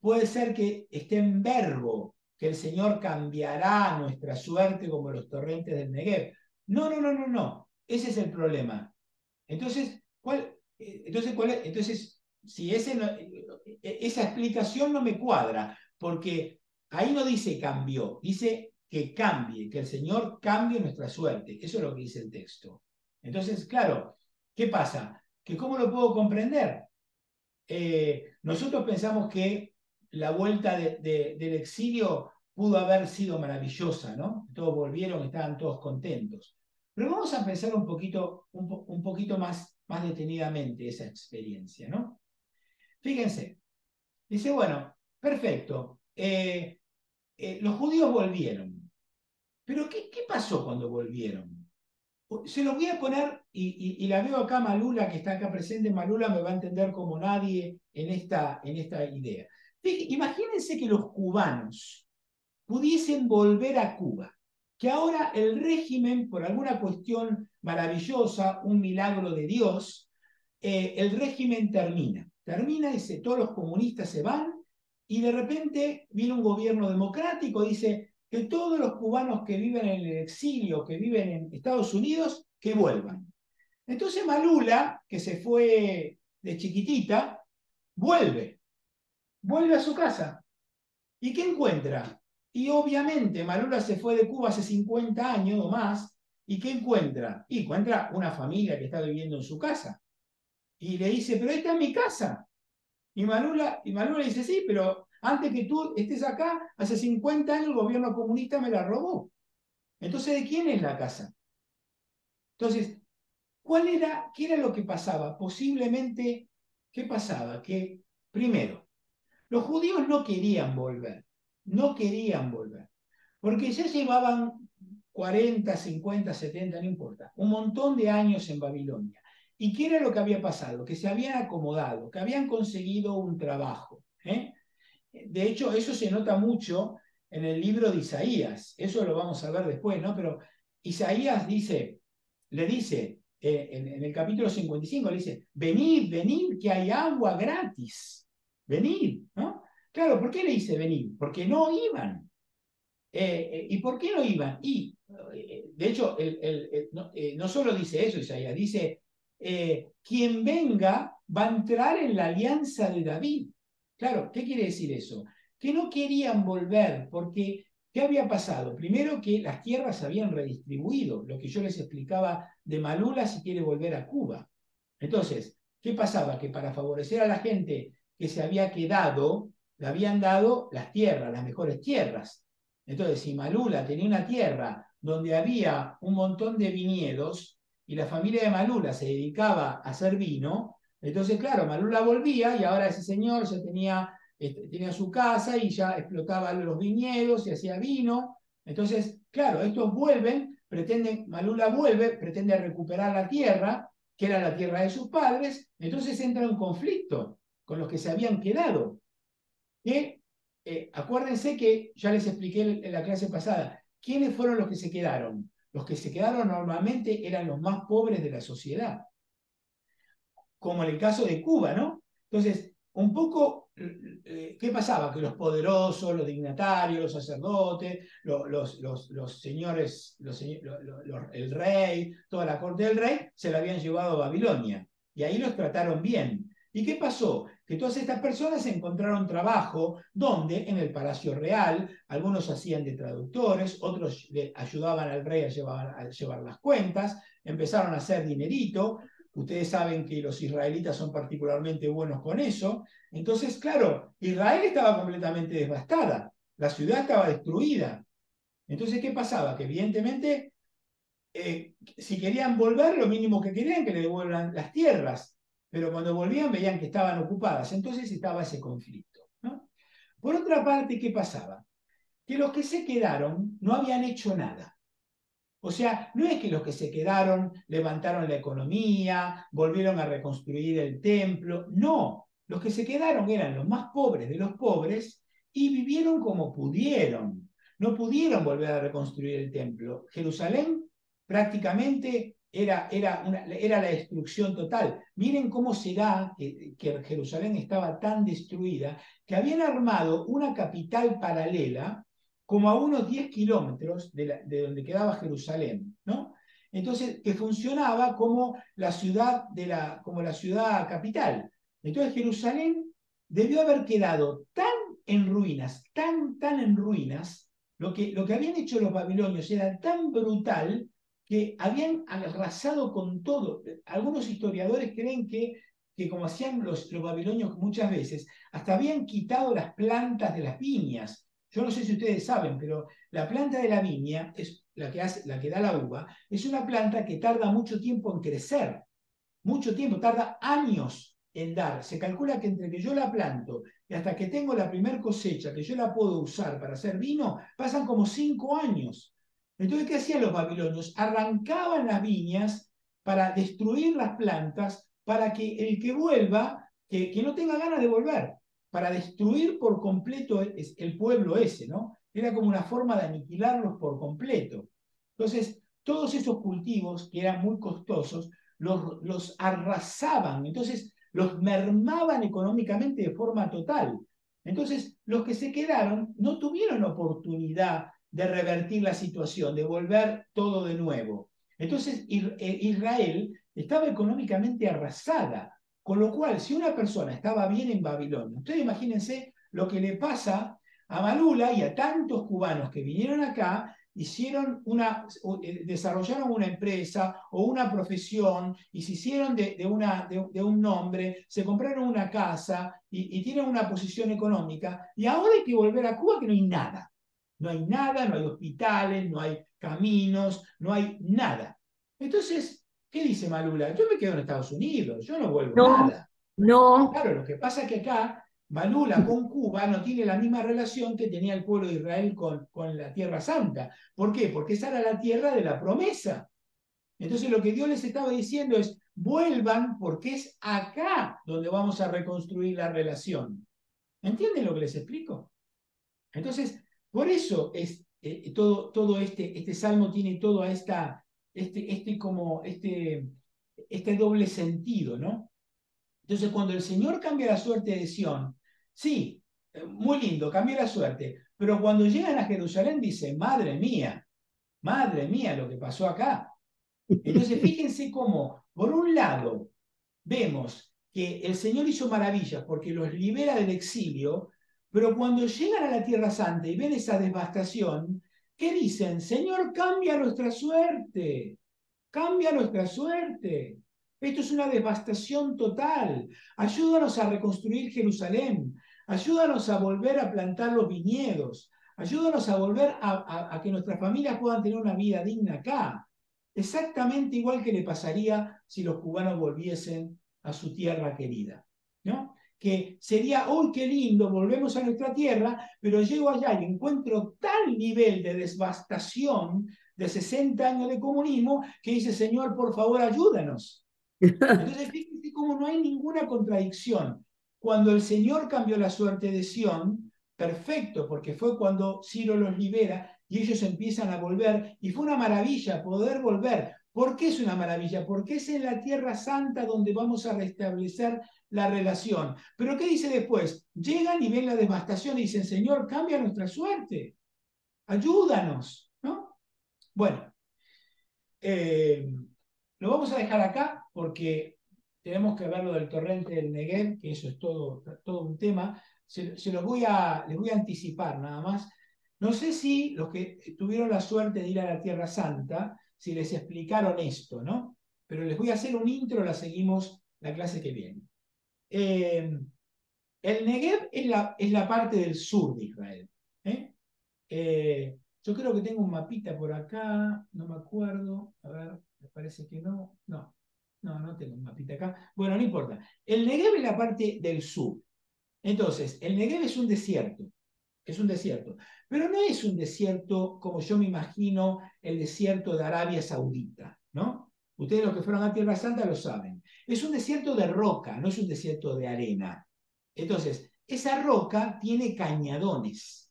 puede ser que esté en verbo, que el Señor cambiará nuestra suerte como los torrentes del Negev. No. Ese es el problema. Entonces, si esa explicación no me cuadra, porque ahí no dice cambió, dice que cambie, que el Señor cambie nuestra suerte. Eso es lo que dice el texto. Entonces, claro, ¿qué pasa? ¿Que cómo lo puedo comprender? Nosotros pensamos que la vuelta del exilio pudo haber sido maravillosa, ¿no? Todos volvieron, estaban todos contentos. Pero vamos a pensar un poquito más detenidamente esa experiencia, ¿no? Fíjense, dice, bueno, perfecto, los judíos volvieron, pero ¿qué pasó cuando volvieron? Se los voy a poner, y la veo acá, Malula, que está acá presente. Malula me va a entender como nadie en esta idea. Imagínense que los cubanos pudiesen volver a Cuba, que ahora el régimen, por alguna cuestión maravillosa, un milagro de Dios, el régimen termina, y todos los comunistas se van, y de repente viene un gobierno democrático, dice que todos los cubanos que viven en el exilio, que viven en Estados Unidos, que vuelvan. Entonces Malula, que se fue de chiquitita, vuelve a su casa. ¿Y qué encuentra? Y obviamente Malula se fue de Cuba hace 50 años o más, ¿y qué encuentra? Y encuentra una familia que está viviendo en su casa. Y le dice, pero esta es mi casa. Y Malula dice, sí, pero antes que tú estés acá, hace 50 años el gobierno comunista me la robó. Entonces, ¿de quién es la casa? Entonces, ¿qué era lo que pasaba? Posiblemente, ¿qué pasaba? Que, primero, los judíos no querían volver, no querían volver, porque ya llevaban 40, 50, 70, no importa, un montón de años en Babilonia. ¿Y qué era lo que había pasado? Que se habían acomodado, que habían conseguido un trabajo. De hecho, eso se nota mucho en el libro de Isaías, eso lo vamos a ver después, ¿no? Pero Isaías le dice, en el capítulo 55, le dice, venid, venid, que hay agua gratis, venid, ¿no? Claro, ¿por qué le dice venid? Porque no iban. ¿Y por qué no iban? Y, de hecho, no solo dice eso Isaías, dice, quien venga va a entrar en la alianza de David. Claro, ¿qué quiere decir eso? Que no querían volver, porque ¿qué había pasado? Primero que las tierras se habían redistribuido, lo que yo les explicaba de Malula si quiere volver a Cuba. Entonces, ¿qué pasaba? Que para favorecer a la gente que se había quedado, le habían dado las tierras, las mejores tierras. Entonces, si Malula tenía una tierra donde había un montón de viñedos y la familia de Malula se dedicaba a hacer vino, entonces, claro, Malula volvía y ahora ese señor ya tenía su casa y ya explotaba los viñedos y hacía vino. Entonces, claro, estos vuelven, Malula vuelve, pretende recuperar la tierra, que era la tierra de sus padres, entonces entra en conflicto con los que se habían quedado. Que, acuérdense que ya les expliqué en la clase pasada, ¿quiénes fueron los que se quedaron? Los que se quedaron normalmente eran los más pobres de la sociedad, como en el caso de Cuba, ¿no? Entonces, un poco, ¿qué pasaba? Que los poderosos, los dignatarios, los sacerdotes, los señores, el rey, toda la corte del rey, se la habían llevado a Babilonia. Y ahí los trataron bien. ¿Y qué pasó? Que todas estas personas encontraron trabajo donde, en el Palacio Real, algunos hacían de traductores, otros le ayudaban al rey a llevar las cuentas, empezaron a hacer dinerito. Ustedes saben que los israelitas son particularmente buenos con eso. Entonces, claro, Israel estaba completamente devastada, la ciudad estaba destruida. Entonces, ¿qué pasaba? Que evidentemente, si querían volver, lo mínimo que querían que le devuelvan las tierras, pero cuando volvían veían que estaban ocupadas. Entonces estaba ese conflicto, ¿no? Por otra parte, ¿qué pasaba? Que los que se quedaron no habían hecho nada. O sea, no es que los que se quedaron levantaron la economía, volvieron a reconstruir el templo, no, los que se quedaron eran los más pobres de los pobres y vivieron como pudieron. No pudieron volver a reconstruir el templo. Jerusalén prácticamente era la destrucción total. Miren cómo se da que Jerusalén estaba tan destruida que habían armado una capital paralela como a unos 10 kilómetros de donde quedaba Jerusalén, ¿no? Entonces, que funcionaba como la ciudad, como la ciudad capital. Entonces, Jerusalén debió haber quedado tan en ruinas, tan en ruinas, lo que habían hecho los babilonios era tan brutal que habían arrasado con todo. Algunos historiadores creen que como hacían los babilonios muchas veces, hasta habían quitado las plantas de las viñas. Yo no sé si ustedes saben, pero la planta de la viña, es la que da la uva, es una planta que tarda mucho tiempo en crecer, mucho tiempo, tarda años en dar. Se calcula que entre que yo la planto y hasta que tengo la primer cosecha, que yo la puedo usar para hacer vino, pasan como 5 años. Entonces, ¿qué hacían los babilonios? Arrancaban las viñas para destruir las plantas, para que el que vuelva, que no tenga ganas de volver, para destruir por completo el pueblo ese, ¿no? Era como una forma de aniquilarlos por completo. Entonces, todos esos cultivos que eran muy costosos, los arrasaban, entonces los mermaban económicamente de forma total. Entonces, los que se quedaron no tuvieron oportunidad de revertir la situación, de volver todo de nuevo. Entonces, Israel estaba económicamente arrasada, con lo cual, si una persona estaba bien en Babilonia, ustedes imagínense lo que le pasa a Malula y a tantos cubanos que vinieron acá, desarrollaron una empresa o una profesión y se hicieron de un nombre, se compraron una casa y tienen una posición económica, y ahora hay que volver a Cuba que no hay nada. No hay nada, no hay hospitales, no hay caminos, no hay nada. Entonces, ¿qué dice Malula? Yo me quedo en Estados Unidos, yo no vuelvo No, nada. no. Claro, lo que pasa es que acá Malula con Cuba no tiene la misma relación que tenía el pueblo de Israel con la Tierra Santa. ¿Por qué? Porque esa era la tierra de la promesa. Entonces lo que Dios les estaba diciendo es, vuelvan porque es acá donde vamos a reconstruir la relación. ¿Entienden lo que les explico? Entonces, por eso es todo este salmo tiene todo este doble sentido, ¿no? Entonces, cuando el Señor cambia la suerte de Sión, sí, muy lindo, cambió la suerte, pero cuando llegan a Jerusalén dicen, madre mía, lo que pasó acá. Entonces, fíjense cómo, por un lado, vemos que el Señor hizo maravillas porque los libera del exilio, pero cuando llegan a la Tierra Santa y ven esa devastación, ¿qué dicen? Señor, cambia nuestra suerte, cambia nuestra suerte. Esto es una devastación total. Ayúdanos a reconstruir Jerusalén. Ayúdanos a volver a plantar los viñedos. Ayúdanos a volver a que nuestras familias puedan tener una vida digna acá. Exactamente igual que le pasaría si los cubanos volviesen a su tierra querida, ¿no? Que sería, ¡uy, qué lindo! Volvemos a nuestra tierra, pero llego allá y encuentro tal nivel de devastación de 60 años de comunismo que dice, Señor, por favor, ayúdanos. Entonces, fíjense cómo no hay ninguna contradicción. Cuando el Señor cambió la suerte de Sión, perfecto, porque fue cuando Ciro los libera y ellos empiezan a volver, y fue una maravilla poder volver. ¿Por qué es una maravilla? Porque es en la Tierra Santa donde vamos a restablecer la relación. Pero ¿qué dice después? Llegan y ven la devastación y dicen, Señor, cambia nuestra suerte, ayúdanos, ¿no? Bueno, lo vamos a dejar acá porque tenemos que ver lo del torrente del Negev, que eso es todo un tema. Les voy a anticipar nada más. No sé si los que tuvieron la suerte de ir a la Tierra Santa, si les explicaron esto, ¿no? Pero les voy a hacer un intro, la seguimos la clase que viene. El Negev es la parte del sur de Israel. Yo creo que tengo un mapita por acá, no me acuerdo. A ver, me parece que no. No tengo un mapita acá. Bueno, no importa. El Negev es la parte del sur. Entonces, el Negev es un desierto. Es un desierto. Pero no es un desierto como yo me imagino el desierto de Arabia Saudita, ¿no? Ustedes los que fueron a Tierra Santa lo saben. Es un desierto de roca, no es un desierto de arena. Entonces, esa roca tiene cañadones.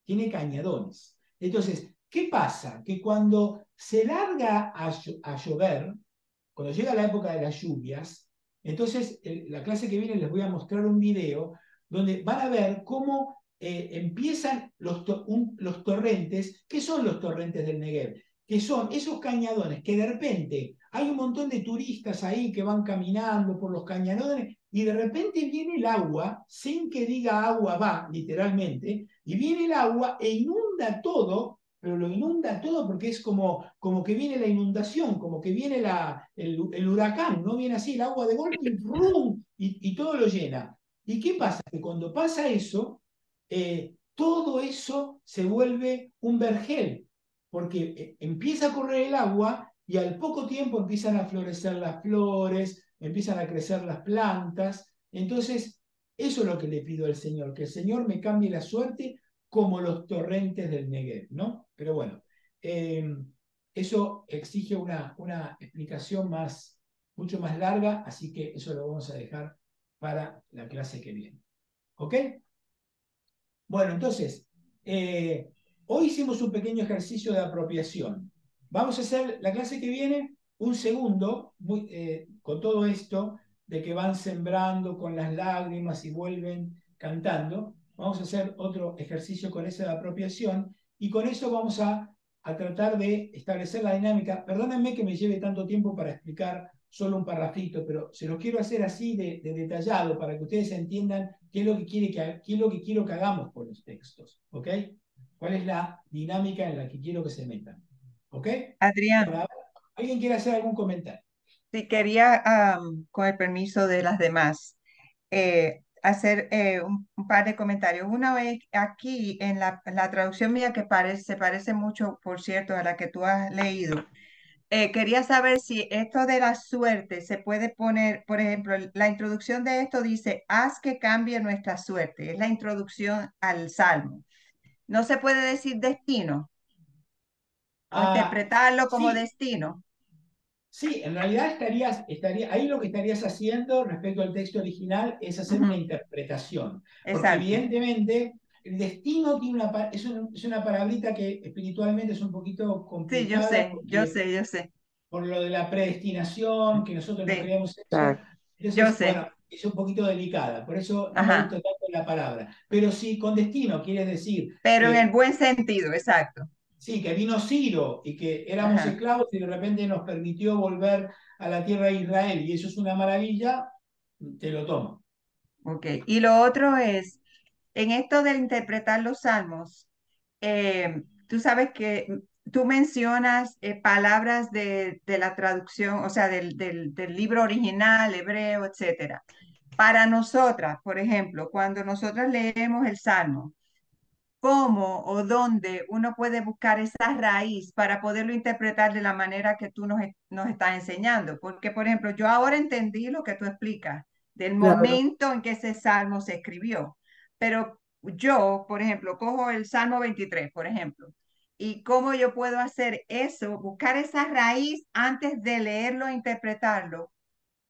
Tiene cañadones. Entonces, ¿qué pasa? Que cuando se larga a llover, cuando llega la época de las lluvias, entonces la clase que viene les voy a mostrar un video donde van a ver cómo empiezan los torrentes. ¿Qué son los torrentes del Negev? Que son esos cañadones que de repente hay un montón de turistas ahí que van caminando por los cañadones y de repente viene el agua, sin que diga agua va, literalmente, y viene el agua e inunda todo, pero lo inunda todo porque es como que viene la inundación, como que viene el huracán, ¿no? Viene así el agua de golpe y, ¡rum! Y todo lo llena. ¿Y qué pasa? Que cuando pasa eso, todo eso se vuelve un vergel, porque empieza a correr el agua y al poco tiempo empiezan a florecer las flores, empiezan a crecer las plantas. Entonces, eso es lo que le pido al Señor, que el Señor me cambie la suerte como los torrentes del Negev, ¿no? Pero bueno, eso exige una explicación mucho más larga, así que eso lo vamos a dejar para la clase que viene. ¿Ok? Bueno, entonces, hoy hicimos un pequeño ejercicio de apropiación. Vamos a hacer la clase que viene un segundo, con todo esto de que van sembrando con las lágrimas y vuelven cantando. Vamos a hacer otro ejercicio con esa de apropiación y con eso vamos a tratar de establecer la dinámica. Perdónenme que me lleve tanto tiempo para explicar solo un parrafito, pero se los quiero hacer así de detallado para que ustedes entiendan qué es lo que qué es lo que quiero que hagamos con los textos, ¿ok? ¿Cuál es la dinámica en la que quiero que se metan? ¿Ok? Adrián, Bueno, ¿alguien quiere hacer algún comentario? si quería, con el permiso de las demás, hacer un par de comentarios. Una vez aquí en la traducción mía, que se parece mucho, por cierto, a la que tú has leído, quería saber si esto de la suerte se puede poner, por ejemplo, la introducción de esto dice, haz que cambie nuestra suerte. Es la introducción al Salmo. No se puede decir destino o Ah, interpretarlo como sí, destino. sí, en realidad ahí lo que estarías haciendo respecto al texto original es hacer una Ujú, interpretación, porque exacto. evidentemente el destino tiene es una palabrita que espiritualmente es un poquito Sí, yo complicada sé, yo porque sé, yo sé. por lo de la predestinación, que nosotros no Sí, creemos eso, Exacto. yo entonces, sé. bueno, es un poquito delicada, por eso no me gusta Ajá. tanto la palabra, pero sí con destino quiere decir Pero en el que buen sentido, exacto. sí, que vino Ciro y que éramos Ajá. esclavos y de repente nos permitió volver a la tierra de Israel y eso es una maravilla, te lo tomo. Ok. Y lo otro es, en esto de interpretar los salmos, tú sabes que tú mencionas palabras de la traducción, o sea, del libro original, hebreo, etcétera. Para nosotras, por ejemplo, cuando nosotras leemos el salmo, ¿cómo o dónde uno puede buscar esa raíz para poderlo interpretar de la manera que tú nos estás enseñando? Porque, por ejemplo, yo ahora entendí lo que tú explicas del Claro. momento en que ese salmo se escribió, pero yo, por ejemplo, cojo el Salmo 23, por ejemplo, y cómo yo puedo hacer eso, buscar esa raíz antes de leerlo e interpretarlo.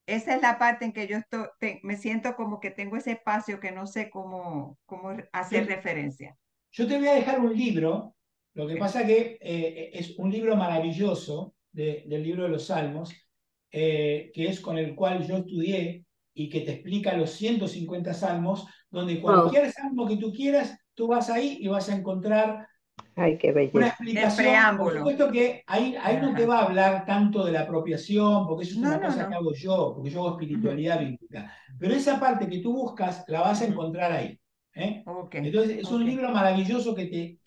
Esa es la parte en que yo me siento como que tengo ese espacio que no sé cómo Yo, hacer referencia. yo te voy a dejar un libro, lo que Ok. pasa que es un libro maravilloso del libro de los Salmos, que es con el cual yo estudié y que te explica los 150 salmos, donde Wow. cualquier salmo que tú quieras, tú vas ahí y vas a encontrar Ay, qué una belleza. El explicación. Por preámbulo. supuesto que ahí no te Ajá. va a hablar tanto de la apropiación, porque eso es No, una no, cosa que no. hago yo, porque yo hago Ujú, espiritualidad bíblica. Pero esa parte que tú buscas la vas a ujú. encontrar ahí. ¿Eh? Ok, Entonces es un ok. libro maravilloso que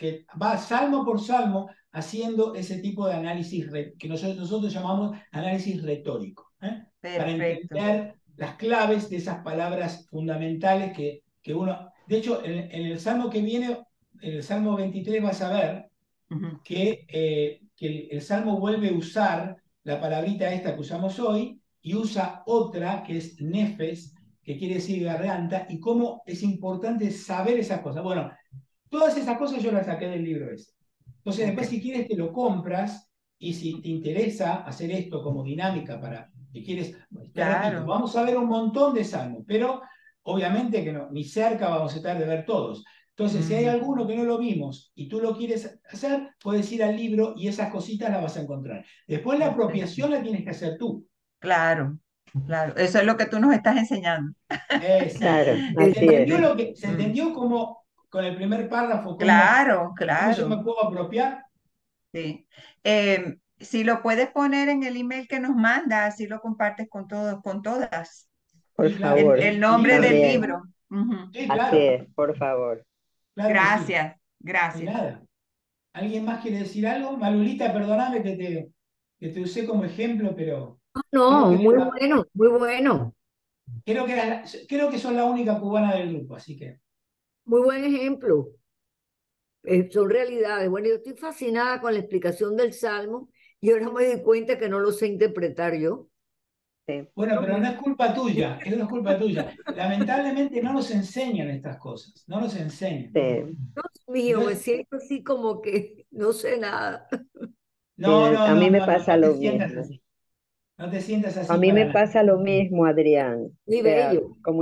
va salmo por salmo haciendo ese tipo de análisis que nosotros llamamos análisis retórico, ¿eh? Para Perfecto. entender las claves de esas palabras fundamentales que uno... De hecho, en el salmo que viene, en el salmo 23 vas a ver Ujú. que el Salmo vuelve a usar la palabrita esta que usamos hoy y usa otra que es nefes, que quiere decir garganta, y cómo es importante saber esas cosas. Bueno, todas esas cosas yo las saqué del libro ese. Entonces, Ok. después, si quieres, te lo compras y si te interesa hacer esto como dinámica para que quieres, te repito, Claro. vamos a ver un montón de salmos, pero obviamente que no, ni cerca vamos a estar de ver todos. Entonces, si hay Ujú. alguno que no lo vimos y tú lo quieres hacer, puedes ir al libro y esas cositas las vas a encontrar. Después la Perfecto. apropiación la tienes que hacer tú. Claro, claro. Eso es lo que tú nos estás enseñando. Exacto. Claro, así es. Se Mm. entendió cómo, con el primer párrafo, Claro, cómo yo claro. me puedo apropiar? Sí. Si lo puedes poner en el email que nos manda, así lo compartes con todos, con todas. Por Sí, claro. favor, El El nombre libro se del Adrián. libro. llama. Ujú. Sí, Así claro, es, por favor. claro que sí. Gracias, De gracias. nada. ¿Alguien más quiere decir algo? Malulita, perdóname que te usé como ejemplo, pero creo No, que, muy bueno, muy bueno. creo que son la única cubana del grupo, así que. Muy buen ejemplo. Son realidades. Bueno, yo estoy fascinada con la explicación del Salmo y ahora me di cuenta que no lo sé interpretar yo. Sí, Bueno, Lo pero no mismo. es culpa tuya, no es culpa tuya. Lamentablemente no nos enseñan estas cosas, no nos enseñan. sí. Dios mío, me Entonces, siento así como que no sé nada. Sí, no, no, a no, mí me no, no, pasa no te lo sientas mismo. así, no te sientas A así mí me para nada. pasa lo mismo, Adrián. O Muy sea, bello. como